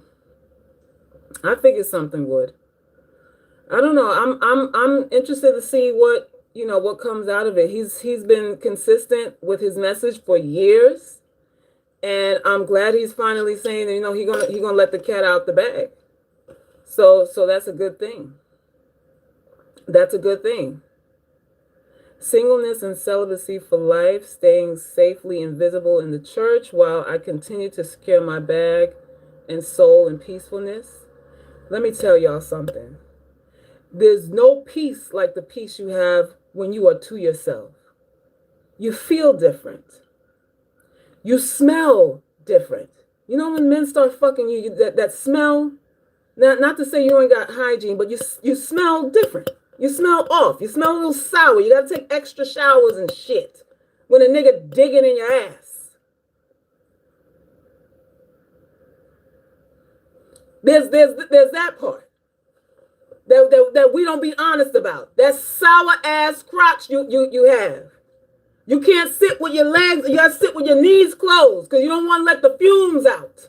I figured something would. I don't know. I'm interested to see what comes out of it. He's been consistent with his message for years, and I'm glad he's finally saying that he gonna let the cat out the bag. So that's a good thing. That's a good thing. Singleness and celibacy for life, staying safely invisible in the church while I continue to secure my bag and soul in peacefulness. Let me tell y'all something. There's no peace like the peace you have when you are to yourself. You feel different. You smell different. You know when men start fucking you, that smell, not to say you ain't got hygiene, but you smell different. You smell off. You smell a little sour. You got to take extra showers and shit when a nigga digging in your ass. There's that part that we don't be honest about. That sour ass crotch you have. You can't sit with your legs. You got to sit with your knees closed because you don't want to let the fumes out.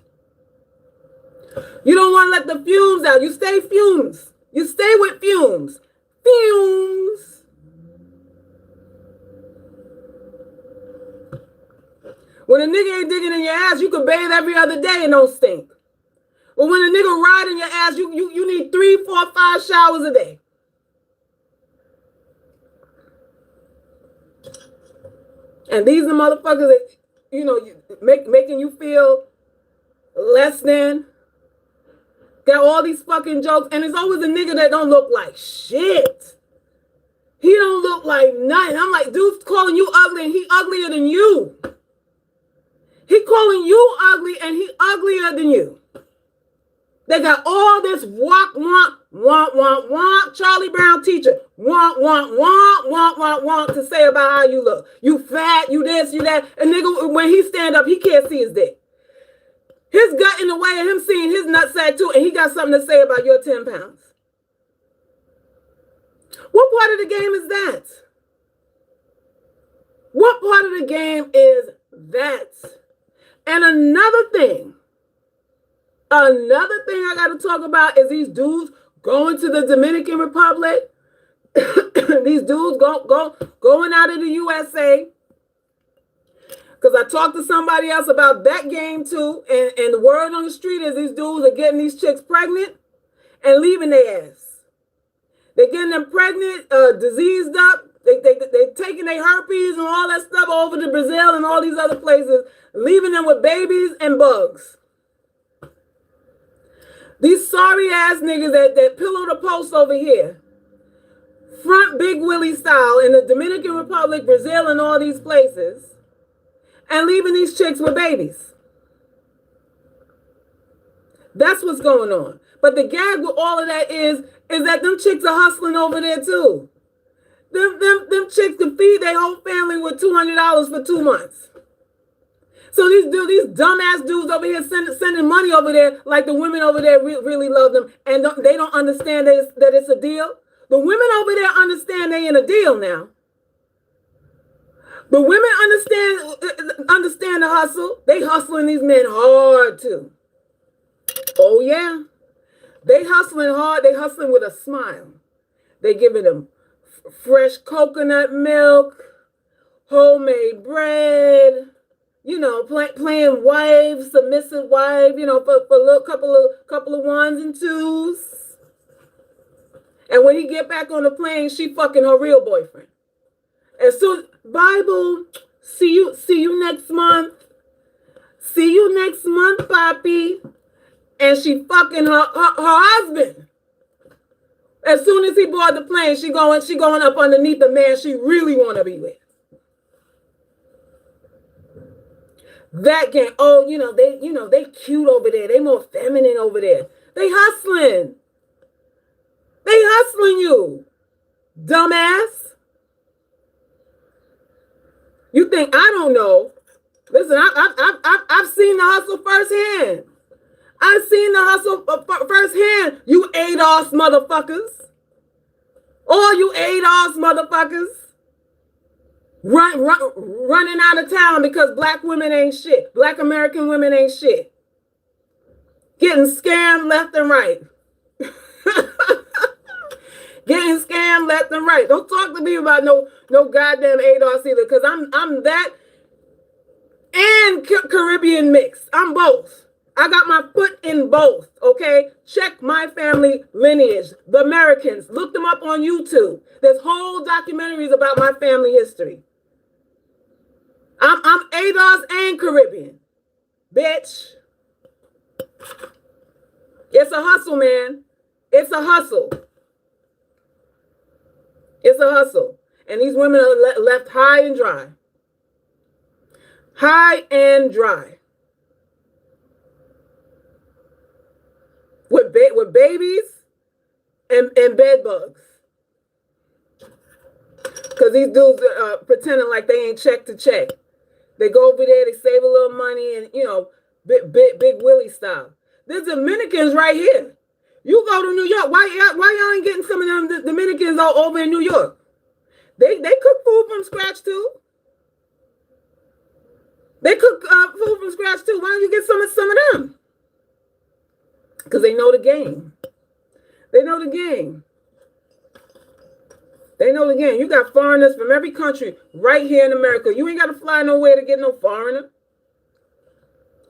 You don't want to let the fumes out. You stay fumes. You stay with fumes. Fumes. When a nigga ain't digging in your ass, you can bathe every other day and don't stink. But when a nigga riding your ass, you need 3, 4, 5 showers a day. And these are motherfuckers that, making you feel less than. Got all these fucking jokes, and it's always a nigga that don't look like shit. He don't look like nothing. I'm like, dude's calling you ugly, and he uglier than you. He calling you ugly, and he uglier than you. They got all this want, Charlie Brown teacher, want to say about how you look. You fat, you this, you that. And nigga, when he stand up, he can't see his dick. His gut in the way of him seeing his nutsack too, and he got something to say about your 10 pounds. What part of the game is that? What part of the game is that? And another thing I got to talk about is these dudes going to the Dominican Republic. These dudes going out of the USA. Because I talked to somebody else about that game too, and the word on the street is these dudes are getting these chicks pregnant and leaving their ass. They're getting them pregnant, diseased up. They're taking their herpes and all that stuff over to Brazil and all these other places, leaving them with babies and bugs. These sorry ass niggas that pillow the post over here, front Big Willie style in the Dominican Republic, Brazil, and all these places, and leaving these chicks with babies. That's what's going on. But the gag with all of that is that them chicks are hustling over there too. Them chicks can feed their whole family with $200 for 2 months. So these dumbass dudes over here sending money over there, like the women over there really love them, and they don't understand that it's a deal. The women over there understand they in a deal now. The women understand the hustle. They hustling these men hard too. Oh yeah. They hustling hard. They hustling with a smile. They giving them fresh coconut milk, homemade bread, playing wife, submissive wife, for a little couple of ones and twos. And when he get back on the plane, she fucking her real boyfriend. As soon Bible, see you next month. See you next month, Poppy. And she fucking her husband. As soon as he board the plane, she going up underneath the man she really want to be with. That gang, they cute over there. They more feminine over there. They hustling. They hustling you, dumbass. You think I don't know? Listen, I've seen the hustle firsthand. I've seen the hustle firsthand. You ADOS motherfuckers. All you ADOS motherfuckers. Running out of town because black women ain't shit. Black American women ain't shit. Getting scammed left and right. Getting scammed left and right. Don't talk to me about no goddamn ADOS either, because I'm that and Caribbean mix. I'm both. I got my foot in both, okay? Check my family lineage. The Americans. Look them up on YouTube. There's whole documentaries about my family history. I'm ADOS and Caribbean. Bitch. It's a hustle, man. It's a hustle. It's a hustle. And these women are left high and dry. High and dry. With babies and bed bugs. Because these dudes are pretending like they ain't check to check. They go over there, they save a little money, and, big Willie style. There's Dominicans right here. You go to New York. Why y'all ain't getting some of them Dominicans all over in New York? They cook food from scratch too. They cook food from scratch too. Why don't you get some of them? Because they know the game. They know the game. They know the game. You got foreigners from every country right here in America. You ain't got to fly nowhere to get no foreigner.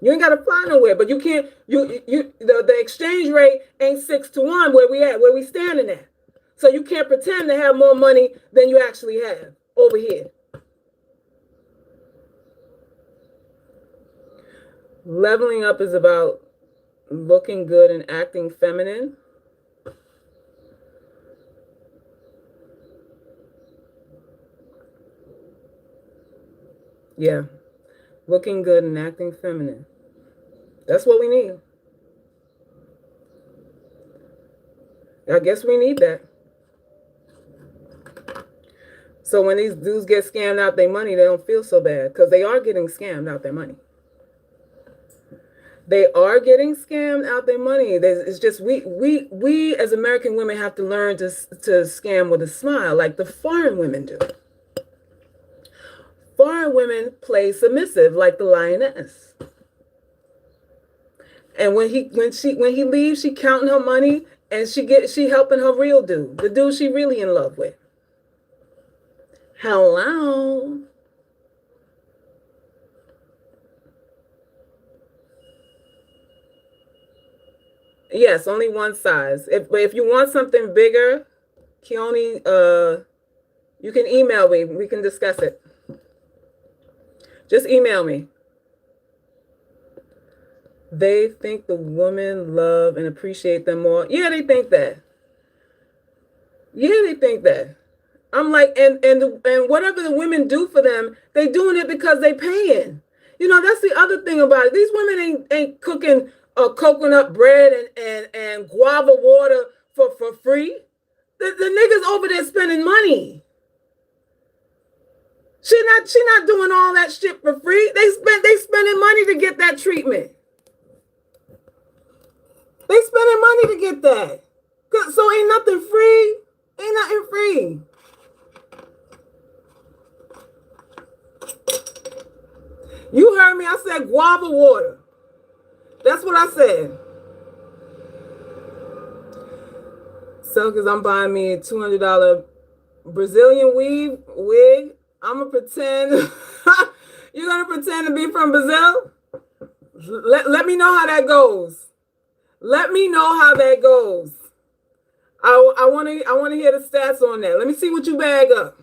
You ain't got to fly nowhere, but you can't. The exchange rate ain't 6-1 where we standing at. So you can't pretend to have more money than you actually have over here. Leveling up is about looking good and acting feminine. Yeah. Looking good and acting feminine. That's what we need. I guess we need that. So when these dudes get scammed out their money, they don't feel so bad, because they are getting scammed out their money. They are getting scammed out their money. It's just we as American women have to learn to scam with a smile, like the foreign women do. Foreign women play submissive, like the lioness. And when he leaves, she counting her money, and she helping her real dude, the dude she really in love with. Hello. Yes, only one size. If you want something bigger, Keone, you can email me. We can discuss it. Just email me. They think the women love and appreciate them more. Yeah, they think that. Yeah, they think that. I'm like, and whatever the women do for them, they doing it because they paying. That's the other thing about it. These women ain't cooking coconut bread and guava water for free. The niggas over there spending money. She not doing all that shit for free. They spending money to get that treatment. They spending money to get that. So ain't nothing free. Ain't nothing free. You heard me. I said guava water. That's what I said. So, because I'm buying me a $200 Brazilian wig, I'm going to pretend. You're gonna pretend to be from Brazil? Let me know how that goes. Let me know how that goes. I want to hear the stats on that. Let me see what you bag up.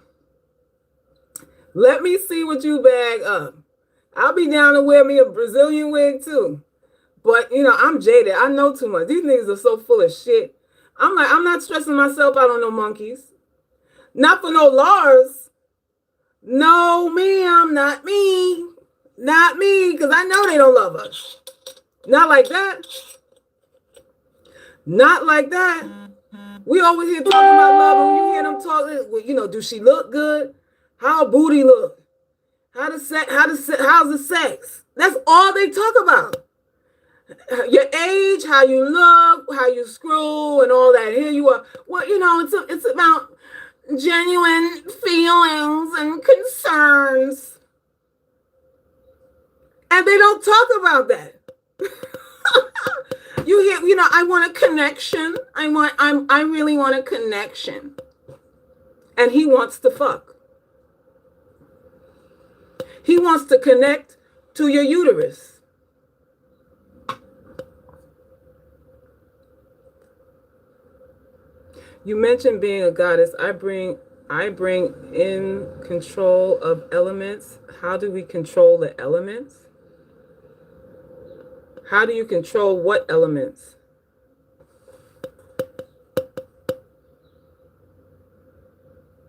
Let me see what you bag up. I'll be down to wear me a Brazilian wig too. But you know, I'm jaded. I know too much. These niggas are so full of shit. I'm like, I'm not stressing myself out on no monkeys. Not for no Lars. No, ma'am, not me. Not me, because I know they don't love us. Not like that. Not like that. We always hear talking about love, and when you hear them talk, you know, do she look good? How her booty look? How's the sex? That's all they talk about. Your age, how you look, how you screw, and all that. Here you are. Well, you know, it's about genuine feelings and concerns. And they don't talk about that. You hear, you know, I want a connection. I really want a connection. And he wants to fuck. He wants to connect to your uterus. You mentioned being a goddess. I bring in control of elements. How do we control the elements? How do you control what elements?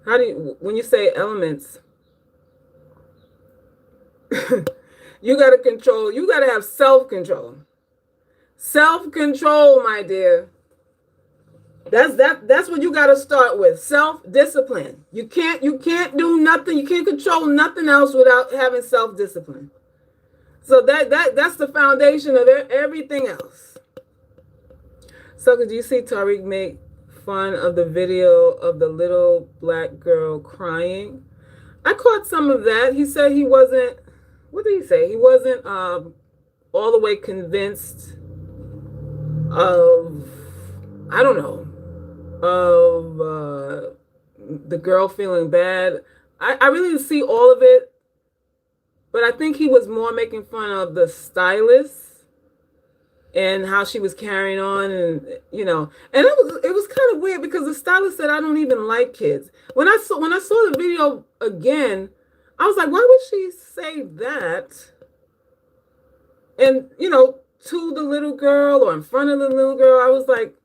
How do you, when you say elements, you got to control, you got to have self-control. Self-control, my dear. That's what you got to start with. Self-discipline. You can't do nothing. You can't control nothing else without having self-discipline. So that's the foundation of everything else. So did you see Tariq make fun of the video of the little black girl crying? I caught some of that. He said he wasn't, what did he say? He wasn't all the way convinced of, I don't know, of the girl feeling bad. I really didn't see all of it, but I think he was more making fun of the stylist and how she was carrying on, and you know, and it was kind of weird because the stylist said, I don't even like kids. When I saw the video again, I was like, why would she say that? And you know, to the little girl or in front of the little girl, I was like,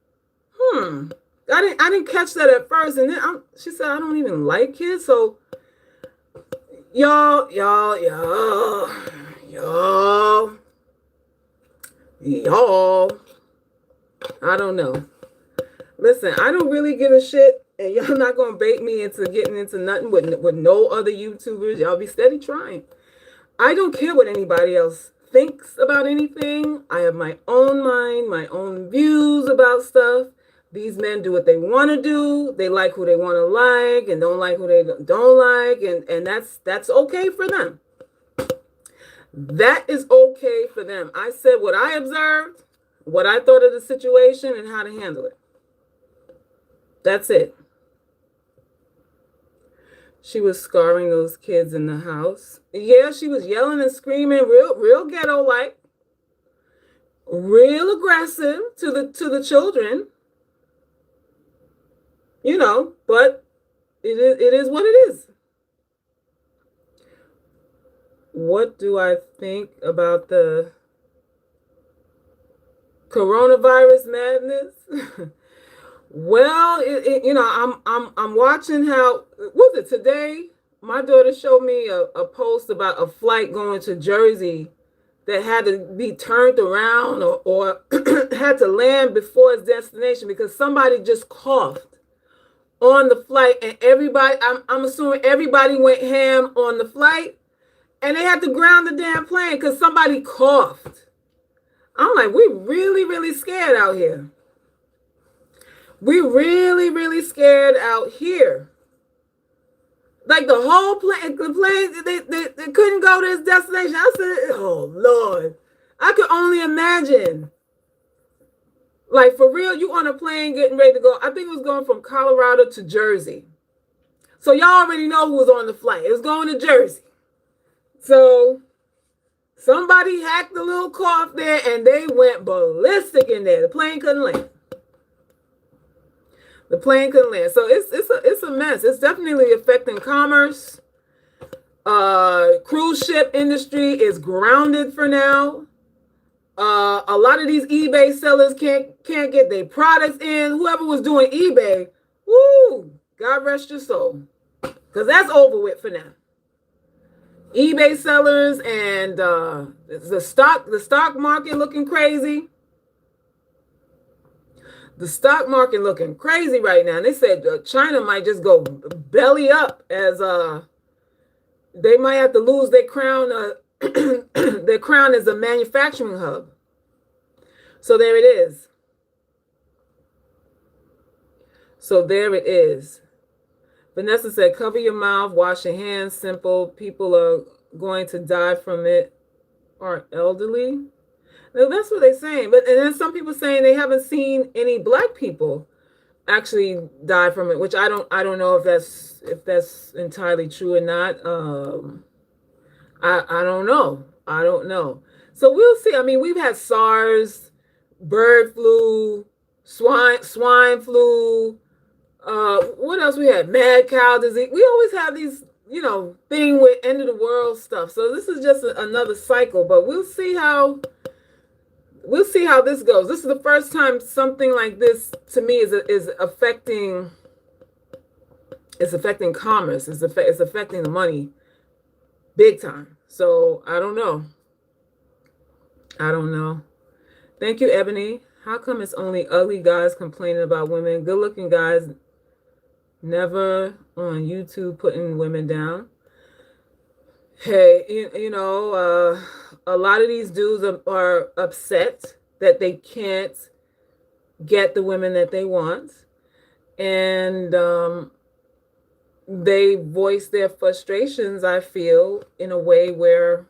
I didn't catch that at first, and then she said, I don't even like kids. So y'all, I don't know. Listen, I don't really give a shit, and y'all not gonna bait me into getting into nothing with no other YouTubers. Y'all be steady trying. I don't care what anybody else thinks about anything. I have my own mind, my own views about stuff. These men do what they want to do. They like who they want to like and don't like who they don't like. And that's okay for them. That is okay for them. I said what I observed, what I thought of the situation, and how to handle it. That's it. She was scarring those kids in the house. Yeah, she was yelling and screaming, real ghetto-like, real aggressive to the children. You know, but it is what it is. What do I think about the coronavirus madness? Well, you know, I'm watching how, was it today? My daughter showed me a post about a flight going to Jersey that had to be turned around or had to land before its destination because somebody just coughed on the flight, and everybody, I'm assuming everybody went ham on the flight, and they had to ground the damn plane because somebody coughed. I'm like, we really scared out here. We really scared out here. Like the whole plane, they couldn't go to its destination. I said, oh Lord, I could only imagine. Like, for real, you on a plane getting ready to go. I think it was going from Colorado to Jersey. So y'all already know who was on the flight. It was going to Jersey. So somebody hacked the little cough there and they went ballistic in there. The plane couldn't land. The plane couldn't land. So it's a mess. It's definitely affecting commerce. Cruise ship industry is grounded for now. A lot of these eBay sellers can't get their products in. Whoever was doing eBay, woo, God rest your soul, because that's over with for now. eBay sellers and the stock market looking crazy. The stock market looking crazy right now. And they said China might just go belly up as they might have to lose their crown. Their crown as a manufacturing hub. So there it is. So there it is. Vanessa said, cover your mouth, wash your hands, simple. People are going to die from it, are elderly. Now, that's what they're saying. But and then some people saying they haven't seen any Black people actually die from it, which I don't know if that's entirely true or not. I don't know. I don't know. So we'll see. I mean, we've had SARS, bird flu, swine flu. What else we had? Mad cow disease. We always have these, thing with end of the world stuff. So this is just another cycle. But we'll see how this goes. This is the first time something like this to me is affecting. It's affecting commerce. It's affecting the money, big time. So I don't know. Thank you, Ebony. How come it's only ugly guys complaining about women? Good-looking guys never on YouTube putting women down. Hey, a lot of these dudes are upset that they can't get the women that they want. And they voice their frustrations, I feel, in a way where,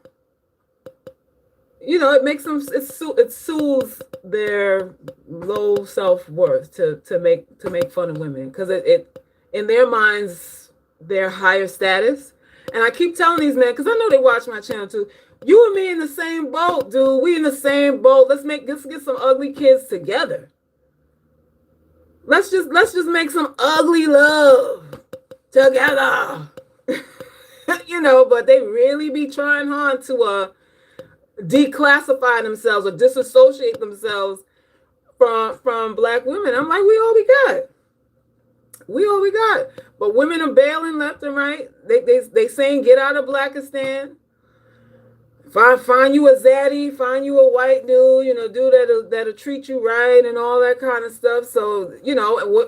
it makes them, it soothes their low self-worth to make fun of women, because it in their minds, their higher status. And I keep telling these men, because I know they watch my channel too, you and me in the same boat, dude. We in the same boat. Let's get some ugly kids together. Let's just make some ugly love together. But they really be trying hard to declassify themselves or disassociate themselves from Black women. I'm like, we all we got. But women are bailing left and right. They saying get out of Blackistan. Find you a zaddy, find you a white dude, dude that'll treat you right and all that kind of stuff. So,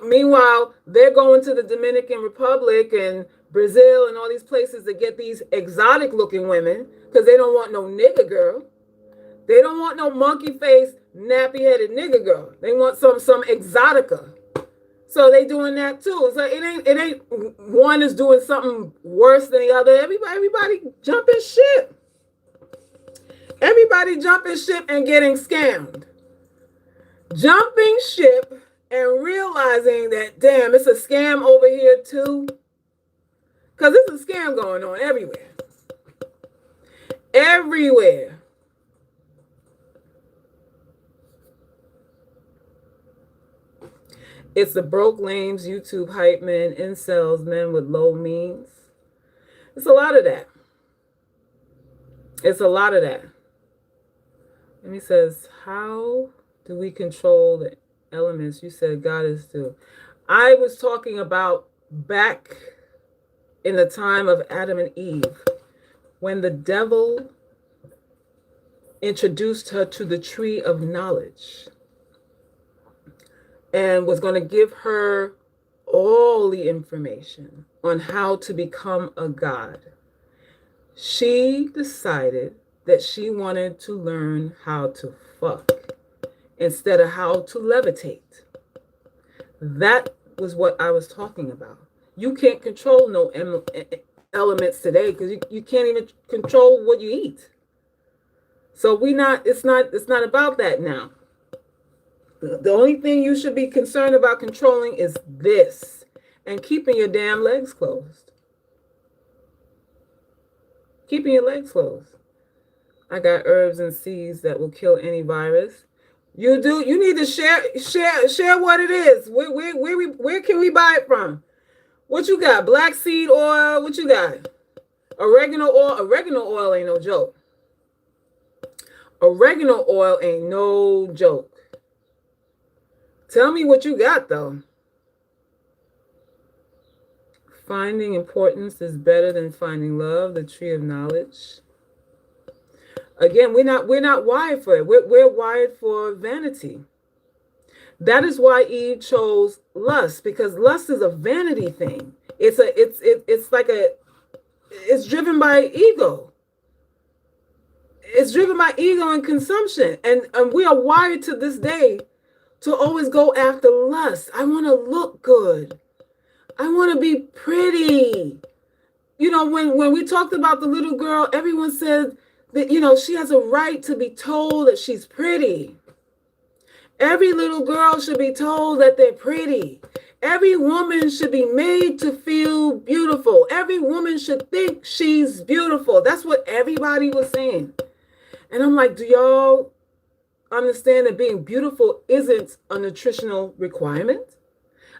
meanwhile, they're going to the Dominican Republic and Brazil and all these places to get these exotic looking women, because they don't want no nigger girl. They don't want no monkey face, nappy headed nigger girl. They want some exotica. So they doing that too. So it ain't one is doing something worse than the other. Everybody jumping ship. Everybody jumping ship and getting scammed. Jumping ship and realizing that, damn, it's a scam over here too. Because there's a scam going on everywhere. Everywhere. It's the broke lames, YouTube hype men, incels, men with low means. It's a lot of that. And he says, how do we control the elements? You said Goddess too. I was talking about back in the time of Adam and Eve, when the devil introduced her to the tree of knowledge and was going to give her all the information on how to become a god. She decided that she wanted to learn how to fuck instead of how to levitate. That was what I was talking about. You can't control no elements today, because you can't even control what you eat. So it's not about that now. The only thing you should be concerned about controlling is this, and keeping your damn legs closed. Keeping your legs closed. I got herbs and seeds that will kill any virus. You do. You need to share what it is. Where can we buy it from? What you got? Black seed oil. What you got? Oregano oil. Oregano oil ain't no joke. Oregano oil ain't no joke. Tell me what you got though. Finding importance is better than finding love. The tree of knowledge. Again, we're not wired for it. We're wired for vanity. That is why Eve chose lust, because lust is a vanity thing. It's driven by ego. It's driven by ego and consumption. And we are wired to this day to always go after lust. I want to look good. I want to be pretty. You know, when we talked about the little girl, everyone said that, you know, she has a right to be told that she's pretty. Every little girl should be told that they're pretty. Every woman should be made to feel beautiful. Every woman should think she's beautiful. That's what everybody was saying. And I'm like, do y'all understand that being beautiful isn't a nutritional requirement?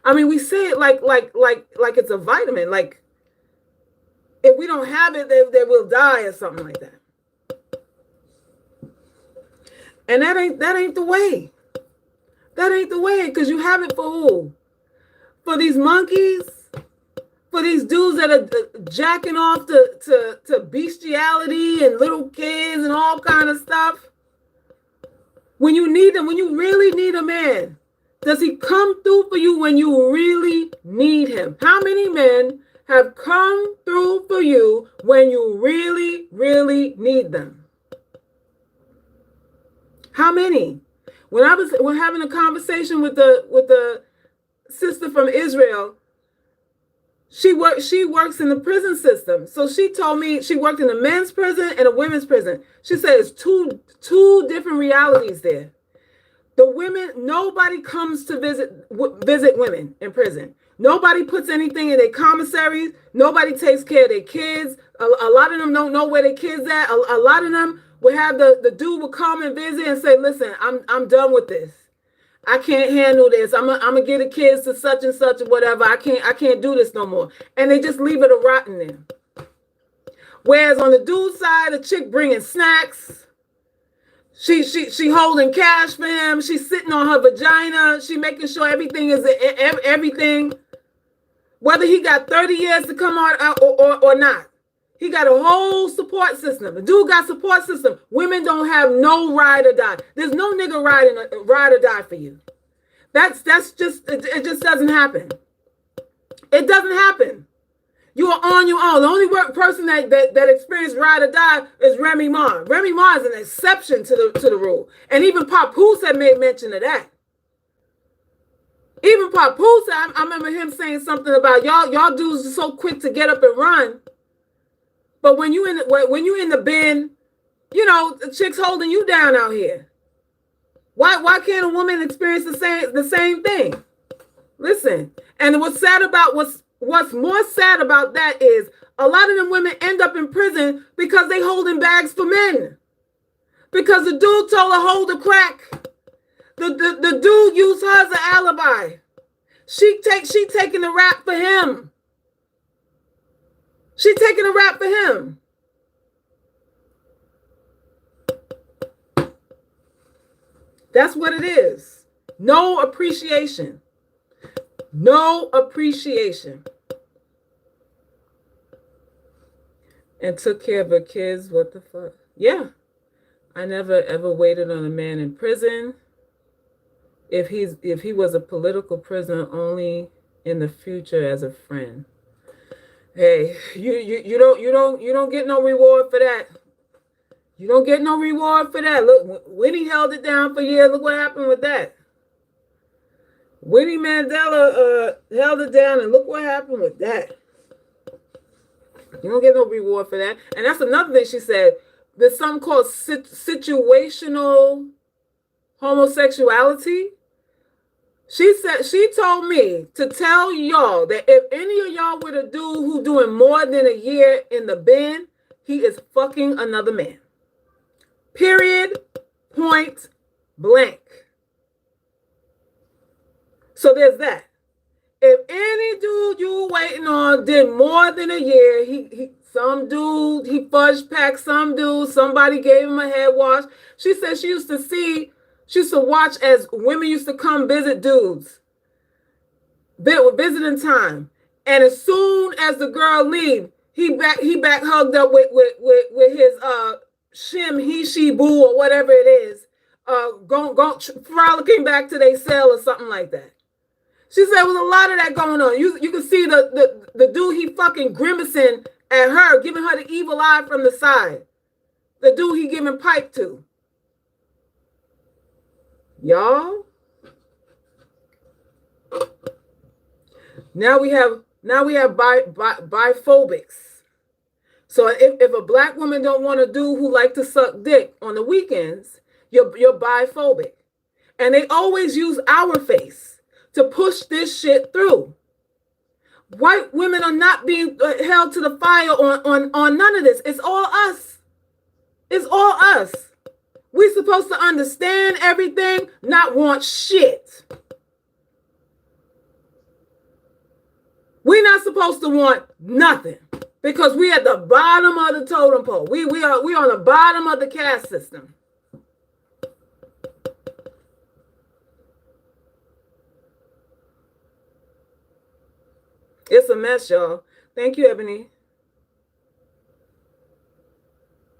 I mean, we say it like it's a vitamin. Like, if we don't have it, they will die or something like that. And that ain't the way. That ain't the way, because you have it for who? For these monkeys? For these dudes that are jacking off to bestiality and little kids and all kind of stuff? When you need them, when you really need a man, does he come through for you when you really need him? How many men have come through for you when you really, really need them? How many? We're having a conversation with the sister from Israel. She works in the prison system. So she told me she worked in a men's prison and a women's prison. She said it's two different realities there. The women, nobody comes to visit women in prison. Nobody puts anything in their commissaries. Nobody takes care of their kids. A lot of them don't know where their kids at. A lot of them will have the dude will come and visit and say, listen, I'm done with this. I can't handle this. I'm gonna get the kids to such and such or whatever. I can't do this no more. And they just leave it a rotten there. Whereas on the dude's side, a chick bringing snacks. She holding cash for him. She's sitting on her vagina. She making sure everything is everything. Whether he got 30 years to come out or not. He got a whole support system. The dude got support system. Women don't have no ride or die. There's no nigga ride or die for you. That's just, it just doesn't happen. It doesn't happen. You are on your own. The only person that experienced ride or die is Remy Ma. Remy Ma is an exception to the rule. And even Papoose had made mention of that. Even Papoose, I remember him saying something about y'all dudes are so quick to get up and run. But when you in the bin, you know, the chick's holding you down out here. Why can't a woman experience the same thing? Listen, and what's more sad about that is a lot of them women end up in prison because they holding bags for men. Because the dude told her hold the crack. The dude used her as an alibi. She taking the rap for him. She taking a rap for him. That's what it is. No appreciation. No appreciation. And took care of her kids. What the fuck? Yeah. I never ever waited on a man in prison. If he was a political prisoner, only in the future as a friend. Hey, you don't get no reward for that. You don't get no reward for that. Look, Winnie held it down for years. Look what happened with that. Winnie Mandela held it down, and look what happened with that. You don't get no reward for that. And that's another thing she said. There's something called situational homosexuality. She told me to tell y'all that if any of y'all were the dude who doing more than a year in the bin, he is fucking another man. Period. Point blank. So there's that. If any dude you waiting on did more than a year, some dude, he fudge packed some dude, somebody gave him a head wash. She said she used to watch as women used to come visit dudes. Visiting time. And as soon as the girl leave, he back hugged up with his shim, he, she, boo, or whatever it is, frolicking back to their cell or something like that. She said there was a lot of that going on. You can see the dude, he fucking grimacing at her, giving her the evil eye from the side. The dude he giving pipe to. Y'all. Now we have biphobics. So if a black woman don't want a dude who like to suck dick on the weekends, you're biphobic. And they always use our face to push this shit through. White women are not being held to the fire on none of this. It's all us. It's all us. We're supposed to understand everything, not want shit. We're not supposed to want nothing because we at the bottom of the totem pole. We on the bottom of the caste system. It's a mess, y'all. Thank you, Ebony.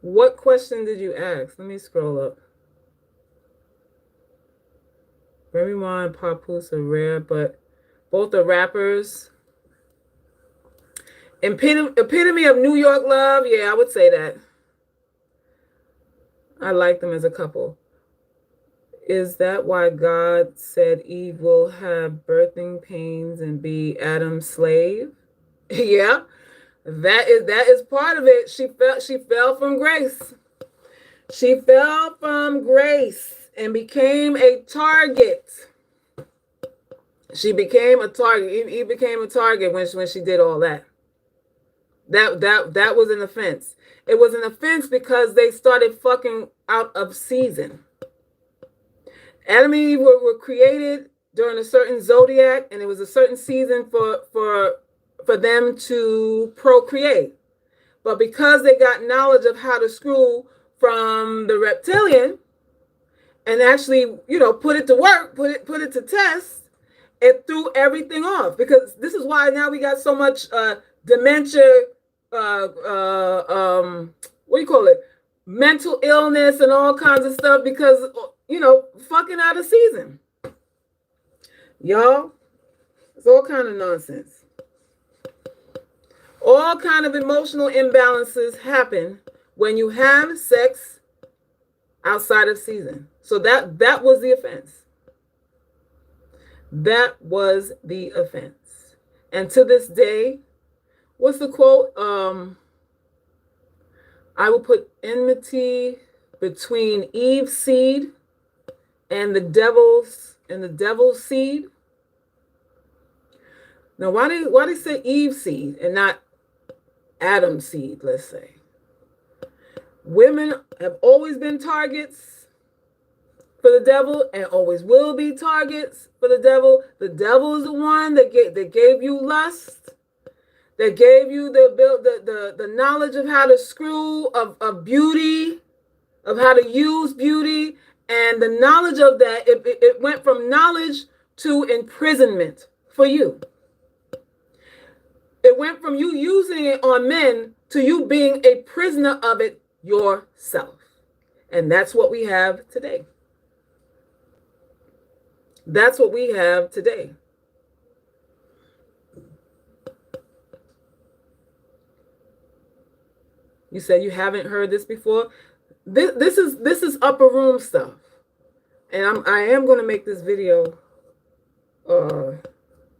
What question did you ask? Let me scroll up. Remy Ma and Papoose are rare, but both are rappers. Epitome of New York love. Yeah, I would say that. I like them as a couple. Is that why God said Eve will have birthing pains and be Adam's slave? Yeah, that is part of it. She fell from grace. She fell from grace and became a target. She became a target. Eve became a target when she did all that. That was an offense. It was an offense because they started fucking out of season. Adam and Eve were created during a certain zodiac, and it was a certain season for them to procreate. But because they got knowledge of how to screw from the reptilian and actually, put it to work, put it to test, it threw everything off. Because this is why now we got so much dementia, what do you call it? Mental illness and all kinds of stuff because, fucking out of season. Y'all, it's all kind of nonsense. All kind of emotional imbalances happen when you have sex outside of season. So that was the offense. That was the offense. And to this day, what's the quote? I will put enmity between Eve's seed and the devil's seed. Now, why they say Eve's seed and not Adam's seed, let's say? Women have always been targets for the devil and always will be targets for the devil. The devil is the one that gave you lust, that gave you the knowledge of how to screw, of beauty, of how to use beauty. And the knowledge of that, it went from knowledge to imprisonment for you. It went from you using it on men to you being a prisoner of it yourself. And that's what we have today. That's what we have today. You said you haven't heard this before. This is upper room stuff, and I am going to make this video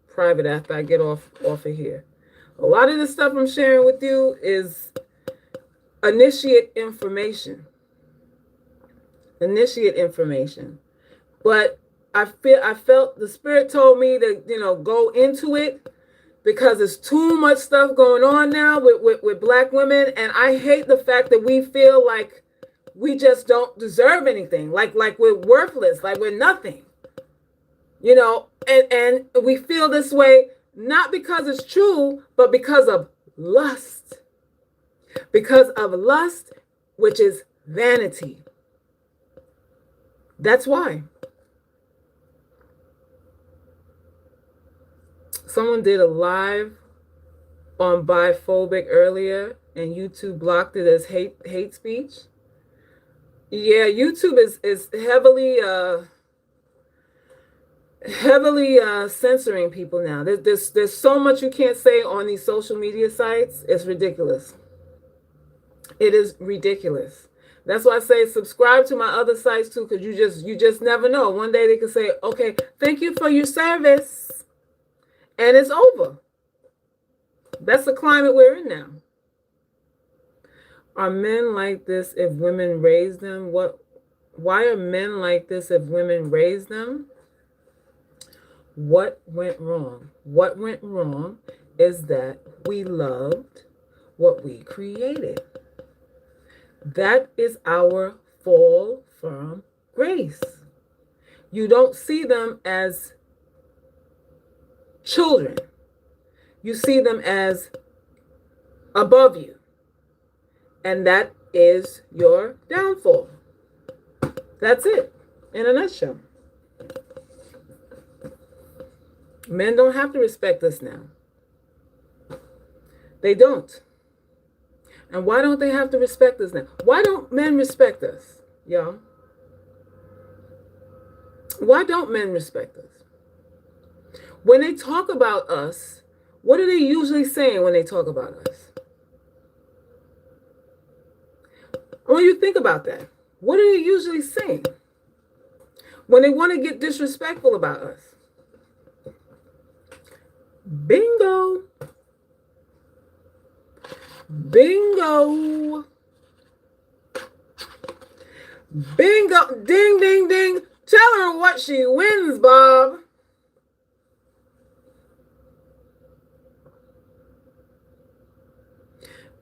private after I get off of here. A lot of the stuff I'm sharing with you is initiate information. But I felt the Spirit told me to go into it because there's too much stuff going on now with black women. And I hate the fact that we feel like we just don't deserve anything, like we're worthless, like we're nothing, you know, and we feel this way not because it's true, but because of lust. Because of lust, which is vanity. That's why. Someone did a live on biphobic earlier, and YouTube blocked it as hate speech. Yeah, YouTube is heavily censoring people now. There's so much you can't say on these social media sites. It's ridiculous. It is ridiculous. That's why I say subscribe to my other sites too, because you just never know. One day they could say, okay, thank you for your service. And it's over. That's the climate we're in now. Are men like this if women raise them? Why are men like this if women raise them? What went wrong? What went wrong is that we loved what we created. That is our fall from grace. You don't see them as children. You see them as above you. And that is your downfall. That's it, in a nutshell. Men don't have to respect us now. They don't. And why don't they have to respect us now? Why don't men respect us, y'all? Why don't men respect us? When they talk about us, what are they usually saying when they talk about us? I want you to think about that. What are they usually saying when they want to get disrespectful about us? Bingo. Bingo. Bingo. Ding, ding, ding. Tell her what she wins, Bob.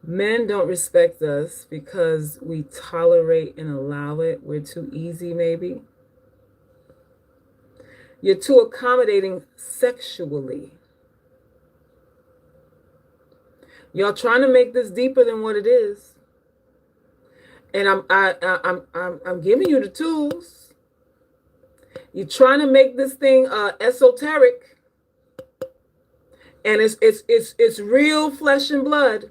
Men don't respect us because we tolerate and allow it. We're too easy, maybe. You're too accommodating sexually. Y'all trying to make this deeper than what it is. And I'm giving you the tools. You're trying to make this thing esoteric. And it's real flesh and blood.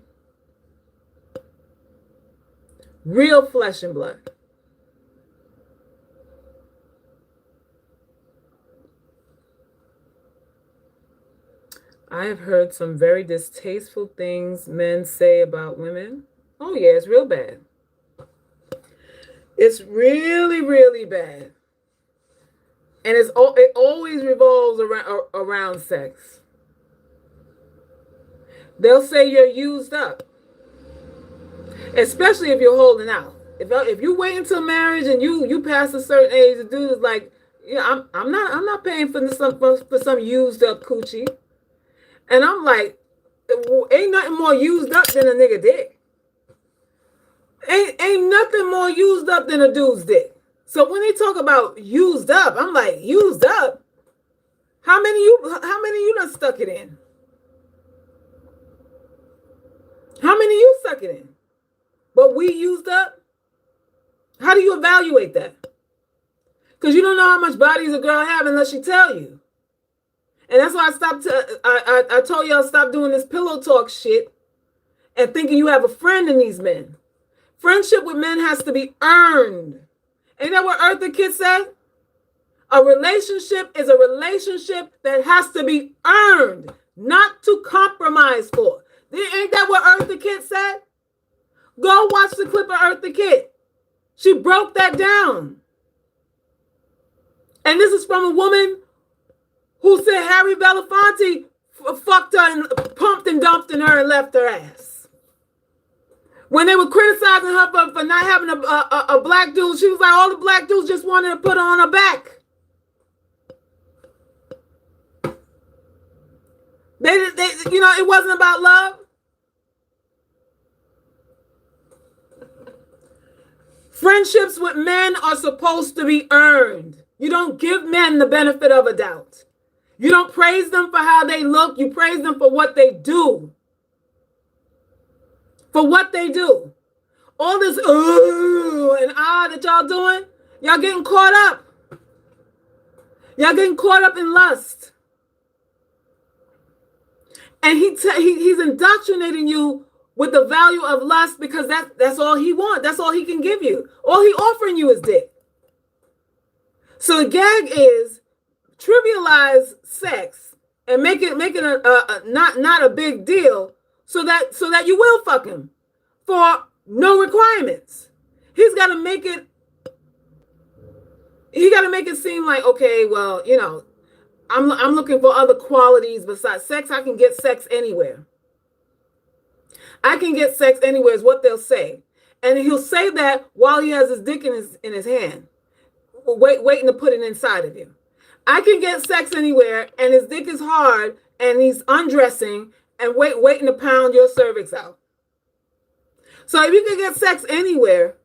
Real flesh and blood. I have heard some very distasteful things men say about women. Oh yeah, it's real bad. It's really, really bad. And it always revolves around sex. They'll say you're used up. Especially if you're holding out. If you wait until marriage and you pass a certain age, the dude is like, yeah, I'm not paying for some used up coochie. And I'm like, ain't nothing more used up than a nigga dick. Ain't nothing more used up than a dude's dick. So when they talk about used up, I'm like, used up? How many you done stuck it in? How many you stuck it in? But we used up? How do you evaluate that? Because you don't know how much bodies a girl have unless she tell you. And that's why I told y'all stop doing this pillow talk shit and thinking you have a friend in these men. Friendship with men has to be earned. Ain't that what Eartha Kitt said? A relationship is a relationship that has to be earned, not to compromise for. Ain't that what Eartha Kitt said? Go watch the clip of Eartha Kitt. She broke that down. And this is from a woman who said Harry Belafonte fucked her and pumped and dumped in her and left her ass. When they were criticizing her for not having a black dude, she was like, all the black dudes just wanted to put her on her back. It wasn't about love. Friendships with men are supposed to be earned. You don't give men the benefit of a doubt. You don't praise them for how they look. You praise them for what they do. For what they do. All this ooh and ah that y'all doing, y'all getting caught up. Y'all getting caught up in lust. And he's indoctrinating you with the value of lust because that's all he wants. That's all he can give you. All he offering you is dick. So the gag is trivialize sex and make it not a big deal so that you will fuck him for no requirements. He's got to make it seem like, okay, well, I'm looking for other qualities besides sex. I can get sex anywhere. I can get sex anywhere is what they'll say. And he'll say that while he has his dick in his hand, waiting to put it inside of you. I can get sex anywhere, and his dick is hard, and he's undressing and waiting to pound your cervix out. So if you can get sex anywhere,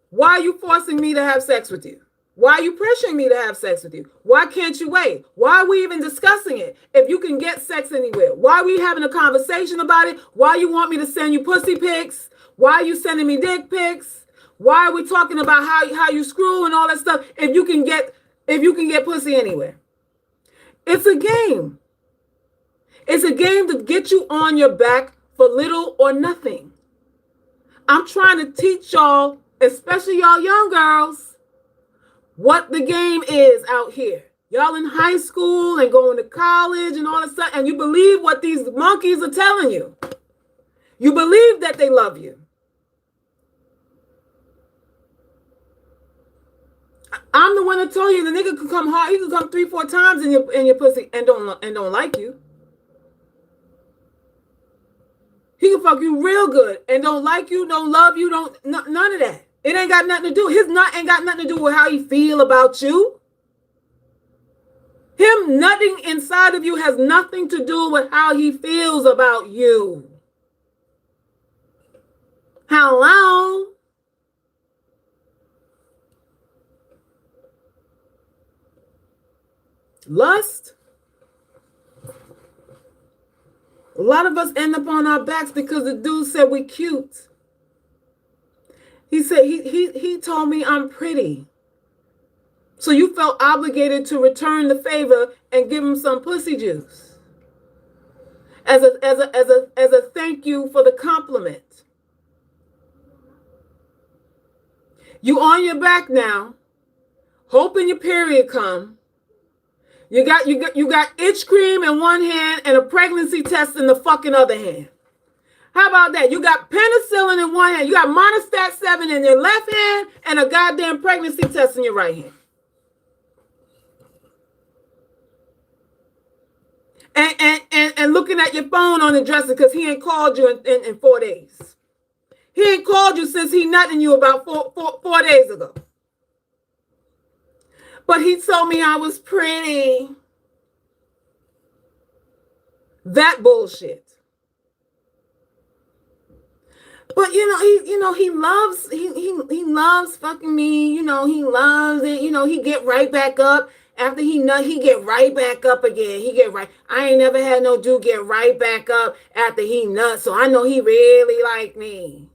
why are you forcing me to have sex with you? Why are you pressuring me to have sex with you? Why can't you wait? Why are we even discussing it if you can get sex anywhere? Why are we having a conversation about it? Why you want me to send you pussy pics? Why are you sending me dick pics? Why are we talking about how you screw and all that stuff if you can get pussy anywhere? It's a game. It's a game to get you on your back for little or nothing. I'm trying to teach y'all, especially y'all young girls, what the game is out here. Y'all in high school and going to college and all that stuff, and you believe what these monkeys are telling you. You believe that they love you. I'm the one that told you the nigga could come hard. He could come 3-4 times in your pussy and don't like you. He can fuck you real good and don't like you, don't love you, none of that. It ain't got nothing to do. His nut ain't got nothing to do with how he feel about you. Him nutting inside of you has nothing to do with how he feels about you. Hello? Lust? A lot of us end up on our backs because the dude said we cute. He said he told me I'm pretty. So you felt obligated to return the favor and give him some pussy juice as a thank you for the compliment. You on your back now, hoping your period come. You got itch cream in one hand and a pregnancy test in the fucking other hand. How about that? You got penicillin in one hand, you got Monostat 7 in your left hand, and a goddamn pregnancy test in your right hand. And looking at your phone on the dresser because he ain't called you in 4 days. He ain't called you since he nutting you about four days ago. But he told me I was pretty. That bullshit. But he loves fucking me. He loves it. He get right back up after he nut. He get right back up again. I ain't never had no dude get right back up after he nut. So I know he really like me.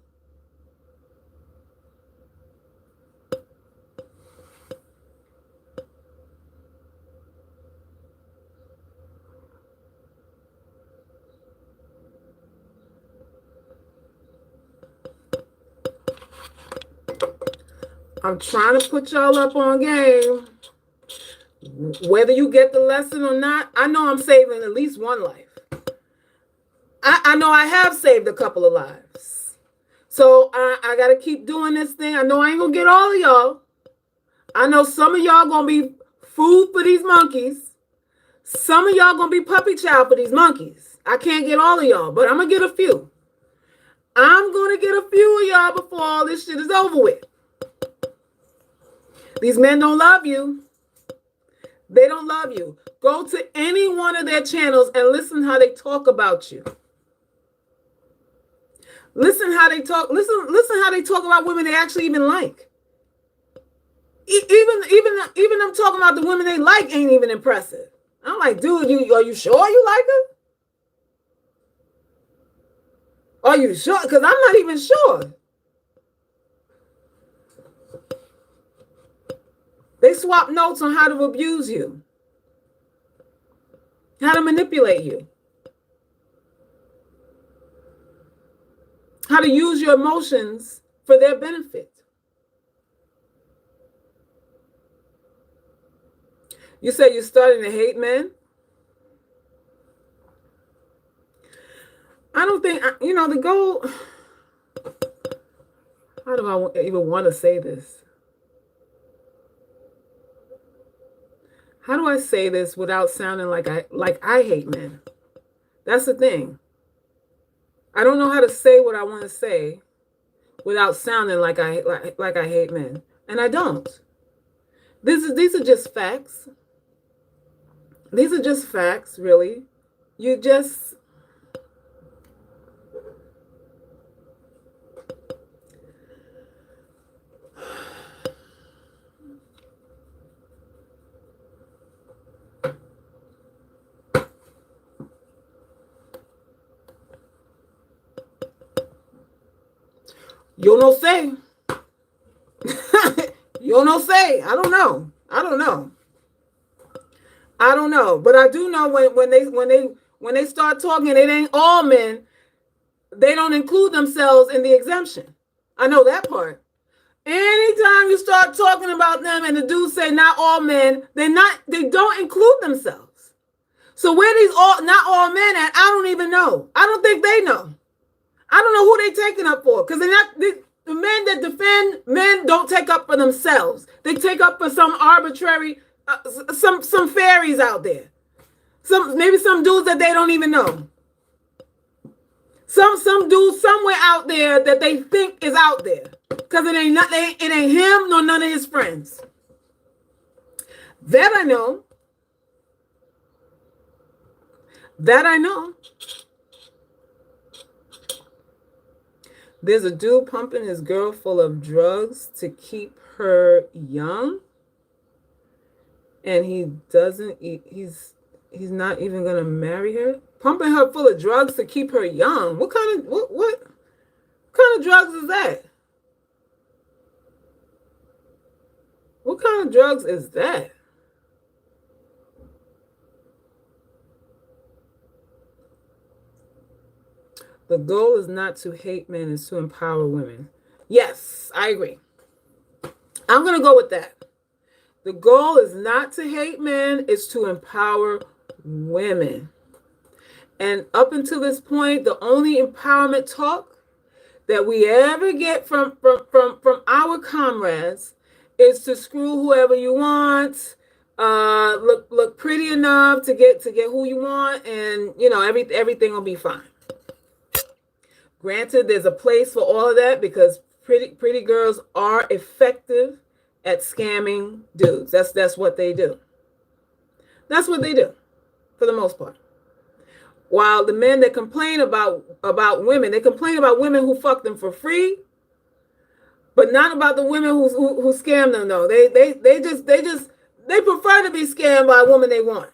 I'm trying to put y'all up on game. Whether you get the lesson or not, I know I'm saving at least one life. I know I have saved a couple of lives. So I got to keep doing this thing. I know I ain't going to get all of y'all. I know some of y'all going to be food for these monkeys. Some of y'all going to be puppy child for these monkeys. I can't get all of y'all, but I'm going to get a few. I'm going to get a few of y'all before all this shit is over with. These men don't love you. They don't love you. Go to any one of their channels and listen how they talk about you. Listen how they talk. Listen how they talk about women they actually even like. Even them talking about the women they like ain't even impressive. I'm like, dude, are you sure you like her? Are you sure? Because I'm not even sure. They swap notes on how to abuse you, how to manipulate you, how to use your emotions for their benefit. You say you're starting to hate men? I don't think, the goal, how do I even want to say this? How do I say this without sounding like I hate men? That's the thing. I don't know how to say what I want to say without sounding like I hate men, and I don't. These are just facts. These are just facts, really. You just yo no sé. Yo no sé. I don't know. But I do know when they start talking, it ain't all men. They don't include themselves in the exemption. I know that part. Anytime you start talking about them and the dudes say not all men, they don't include themselves. So where these not all men at, I don't even know. I don't think they know. I don't know who they taking up for, because the men that defend men don't take up for themselves. They take up for some arbitrary, some fairies out there. Maybe some dudes that they don't even know. Some dude somewhere out there that they think is out there, because it ain't him nor none of his friends. That I know. There's a dude pumping his girl full of drugs to keep her young, and he doesn't. He's not even gonna marry her. Pumping her full of drugs to keep her young. What kind of drugs is that? What kind of drugs is that? The goal is not to hate men, it's to empower women. Yes, I agree. I'm going to go with that. The goal is not to hate men, it's to empower women. And up until this point, the only empowerment talk that we ever get from our comrades is to screw whoever you want, look pretty enough to get who you want, and everything will be fine. Granted, there's a place for all of that, because pretty girls are effective at scamming dudes. That's what they do. That's what they do, for the most part. While the men that complain about women, they complain about women who fuck them for free, but not about the women who scam them. No, they prefer to be scammed by a woman they want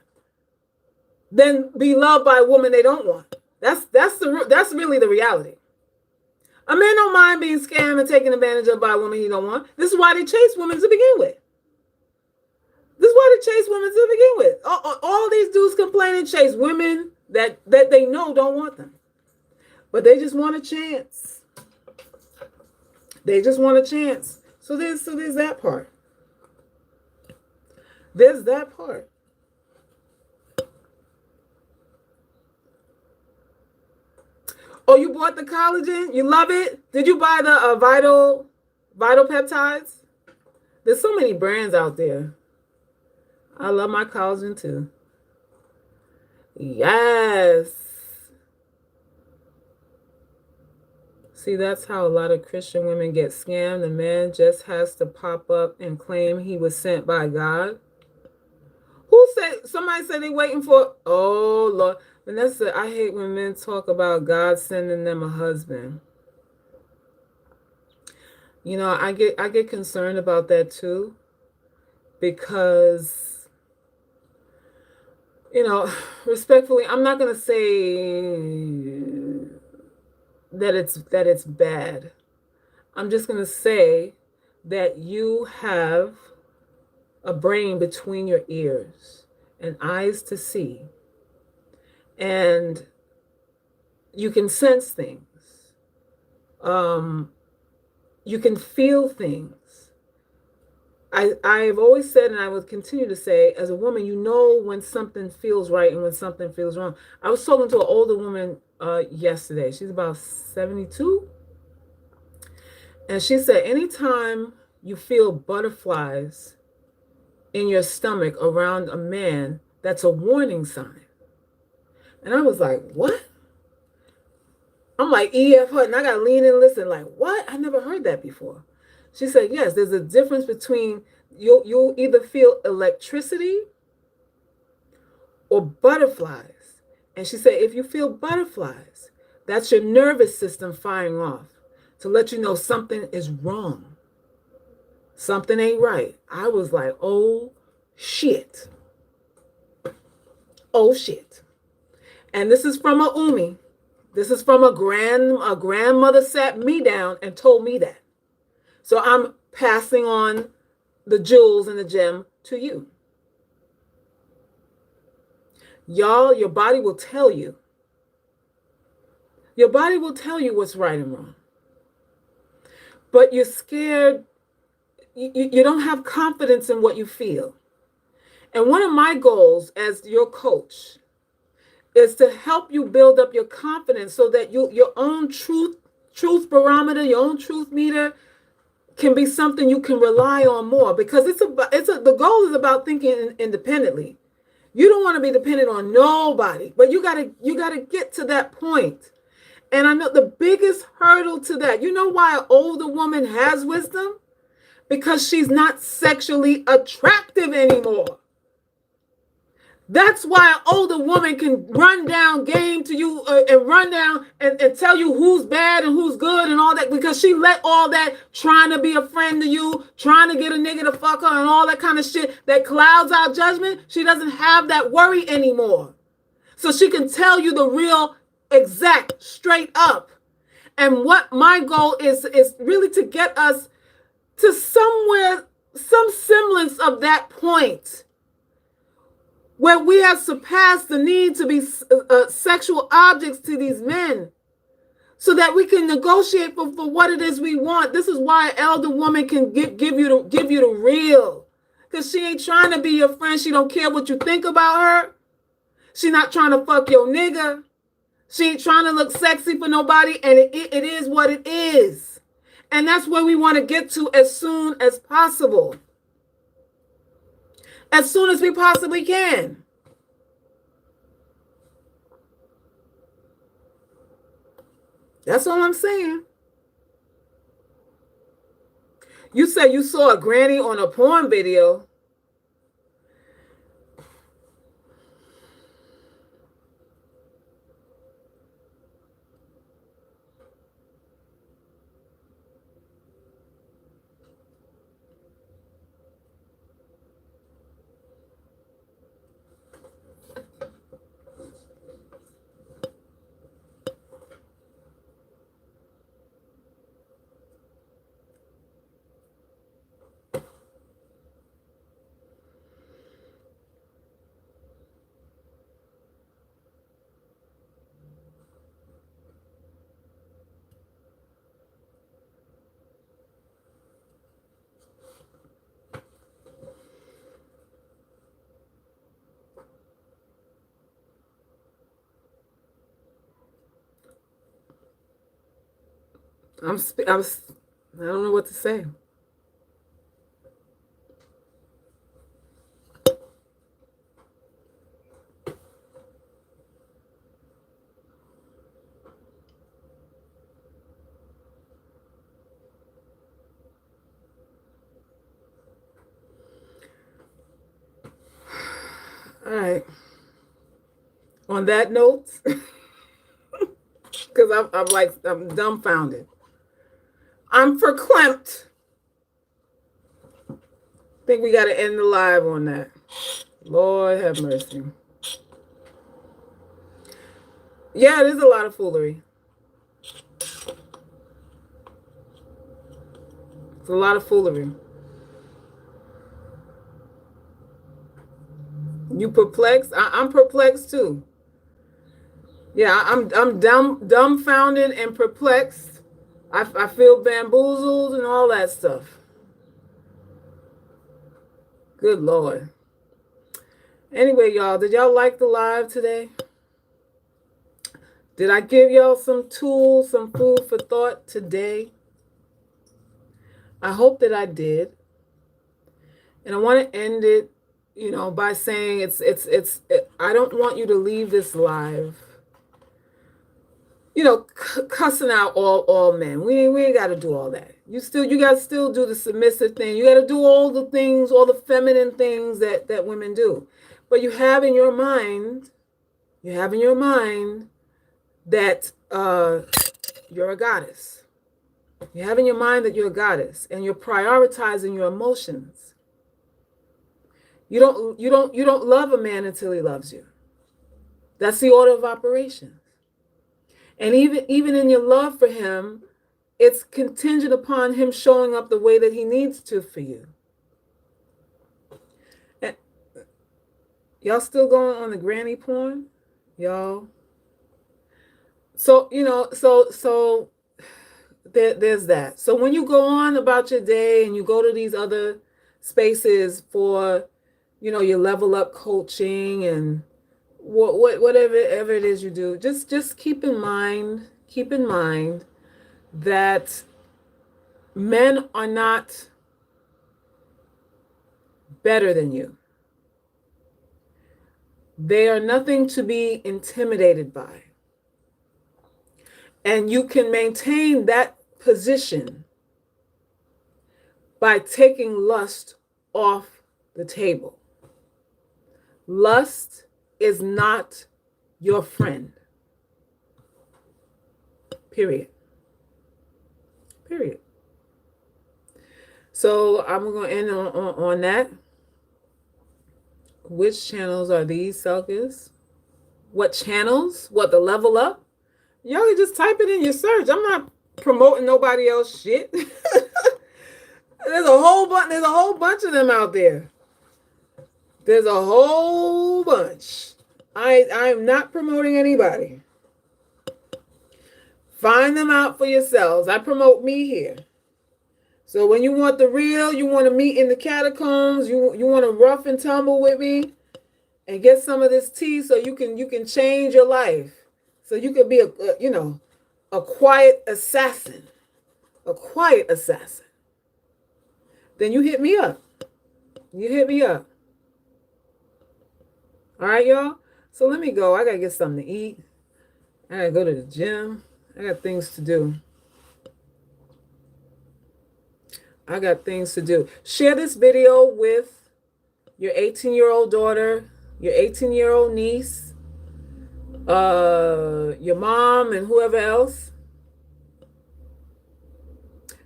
than be loved by a woman they don't want. That's really the reality. A man don't mind being scammed and taken advantage of by a woman he don't want. This is why they chase women to begin with. All these dudes complain and chase women that they know don't want them, but they just want a chance. So there's that part. There's that part. Oh, you bought the collagen? You love it? Did you buy the vital peptides? There's so many brands out there. I love my collagen too. Yes. See, that's how a lot of Christian women get scammed. The man just has to pop up and claim he was sent by God. Who somebody said they waiting for. Oh Lord, Vanessa, I hate when men talk about God sending them a husband. I get concerned about that too, because respectfully, I'm not gonna say that it's bad. I'm just gonna say that you have a brain between your ears and eyes to see, and you can sense things. Um, you can feel things. I've always said, and I will continue to say, as a woman, you know when something feels right and when something feels wrong. I was talking to an older woman yesterday. She's about 72. And she said, anytime you feel butterflies in your stomach around a man, that's a warning sign. And I was like, what? I'm like E.F. Hutton. I got to lean in and listen. Like, what? I never heard that before. She said, yes, there's a difference between you'll either feel electricity or butterflies. And she said, if you feel butterflies, that's your nervous system firing off to let you know something is wrong. Something ain't right. I was like, oh shit. Oh shit. And this is from a Umi. This is from a grandmother sat me down and told me that. So I'm passing on the jewels and the gem to you. Y'all, your body will tell you. Your body will tell you what's right and wrong. But you're scared. You don't have confidence in what you feel. And one of my goals as your coach is to help you build up your confidence so that your own truth barometer, your own truth meter can be something you can rely on more, because the goal is about thinking independently. You don't want to be dependent on nobody, but you gotta get to that point. And I know the biggest hurdle to that, you know why an older woman has wisdom? Because she's not sexually attractive anymore. That's why an older woman can run down game to you and run down and tell you who's bad and who's good and all that, because she let all that trying to be a friend to you, trying to get a nigga to fuck her and all that kind of shit that clouds our judgment. She doesn't have that worry anymore. So she can tell you the real, exact, straight up. And what my goal is really to get us to somewhere, some semblance of that point where we have surpassed the need to be sexual objects to these men, so that we can negotiate for what it is we want. This is why an elder woman can give you the real, because she ain't trying to be your friend. She don't care what you think about her. She not trying to fuck your nigga. She ain't trying to look sexy for nobody, and it is what it is. And that's where we want to get to as soon as possible. As soon as we possibly can. That's all I'm saying. You said you saw a granny on a porn video. I don't know what to say. All right. On that note, because I'm dumbfounded. I'm verklempt. Think we got to end the live on that. Lord have mercy. Yeah, there's a lot of foolery. It's a lot of foolery. You perplexed? I'm perplexed too. Yeah, I'm dumbfounded and perplexed. I feel bamboozled and all that stuff. Good Lord. Anyway, y'all, did y'all like the live today? Did I give y'all some tools, some food for thought today? I hope that I did. And I want to end it, by saying I don't want you to leave this live, cussing out all men. We ain't got to do all that. You got to still do the submissive thing. You got to do all the things, all the feminine things that women do. But you have in your mind that you're a goddess. You have in your mind that you're a goddess, and you're prioritizing your emotions. You don't love a man until he loves you. That's the order of operations. And even in your love for him, it's contingent upon him showing up the way that he needs to for you. And y'all still going on the granny porn? Y'all. So, there's that. So when you go on about your day and you go to these other spaces for, your level up coaching and whatever it is you do, just keep in mind that men are not better than you. They are nothing to be intimidated by. And you can maintain that position by taking lust off the table. Lust is not your friend. Period. So I'm going to end on that. Which channels are these, Selkis? What channels? What, the level up? Y'all can just type it in your search. I'm not promoting nobody else shit. There's a whole bunch of them out there. There's a whole bunch. I am not promoting anybody. Find them out for yourselves. I promote me here. So when you want the real, you want to meet in the catacombs, you want to rough and tumble with me and get some of this tea so you can change your life. So you can be a quiet assassin. A quiet assassin. Then you hit me up. All right, y'all? So let me go. I got to get something to eat. I got to go to the gym. I got things to do. Share this video with your 18-year-old daughter, your 18-year-old niece, your mom, and whoever else.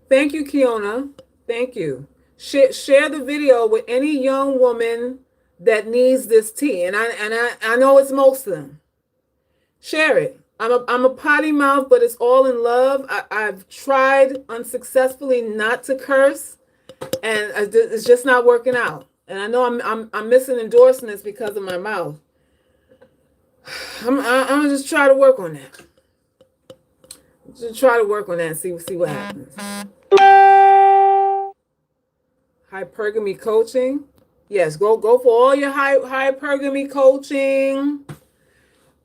Thank you, Kiona. Thank you. Share the video with any young woman that needs this tea, and I know it's most of them. Share it. I'm a potty mouth, but it's all in love. I've tried unsuccessfully not to curse, and it's just not working out. And I know I'm missing endorsements because of my mouth. I'm gonna just try to work on that. And see what happens. Hypergamy coaching. Yes, go for all your hypergamy coaching.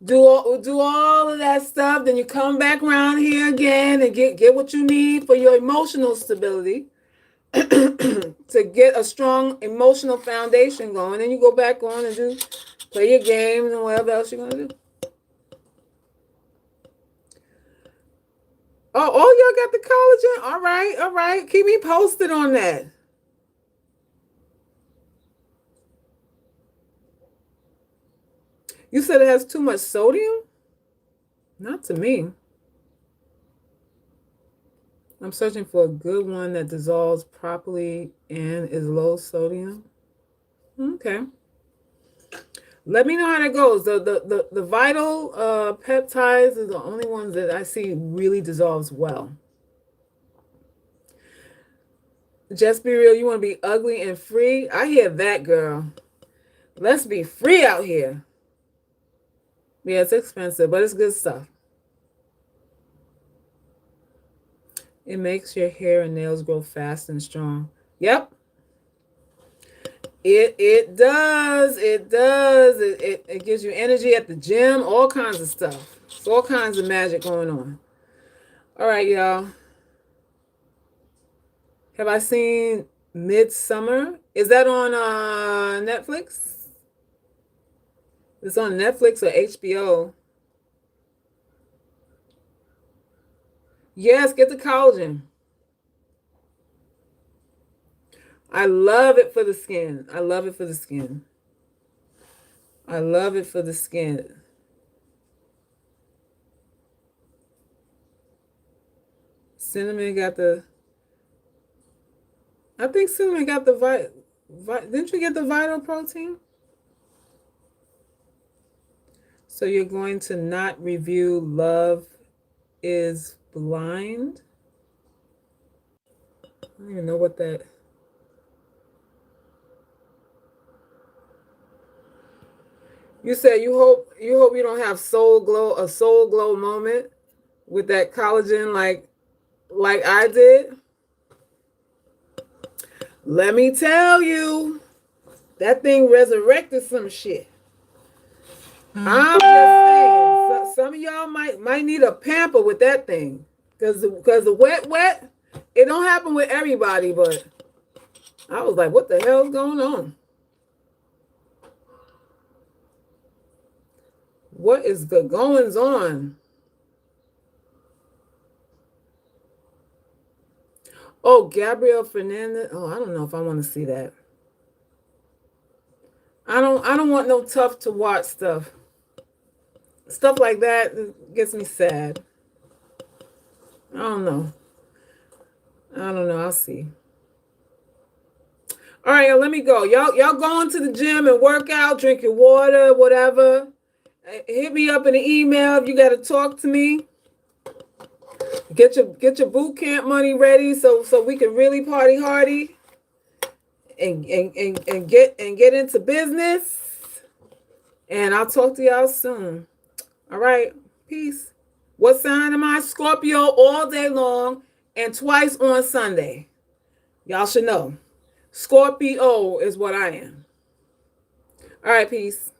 Do all of that stuff. Then you come back around here again and get what you need for your emotional stability to get a strong emotional foundation going. Then you go back on and play your games and whatever else you're gonna do. Oh, y'all got the collagen? All right. Keep me posted on that. You said it has too much sodium? Not to me. I'm searching for a good one that dissolves properly and is low sodium. Okay. Let me know how that goes. The vital peptides are the only ones that I see really dissolves well. Just be real. You want to be ugly and free? I hear that, girl. Let's be free out here. Yeah, it's expensive, but it's good stuff. It makes your hair and nails grow fast and strong. Yep. It does. It does. It gives you energy at the gym, all kinds of stuff. It's all kinds of magic going on. All right, y'all. Have I seen Midsummer? Is that on Netflix? It's on Netflix or HBO. Yes, get the collagen. I love it for the skin. I love it for the skin. I love it for the skin. Cinnamon got the. I think cinnamon got the didn't you get the vital protein? So you're going to not review Love is Blind? I don't even know what that. You said you hope you don't have a soul glow moment with that collagen like I did. Let me tell you, that thing resurrected some shit. I'm just saying, some of y'all might need a pamper with that thing, because the wet, it don't happen with everybody, but I was like, what the hell's going on? What is the goings on? Oh, Gabriel Fernandez. Oh, I don't know if I want to see that. I don't want no tough to watch stuff. Stuff like that gets me sad. I don't know. I'll see. All right, let me go. Y'all going to the gym and work out, drink your water, whatever. Hit me up in the email if you got to talk to me. Get your boot camp money ready so we can really party hardy and get into business. And I'll talk to y'all soon. All right, peace. What sign am I? Scorpio all day long and twice on Sunday. Y'all should know. Scorpio is what I am. All right, peace.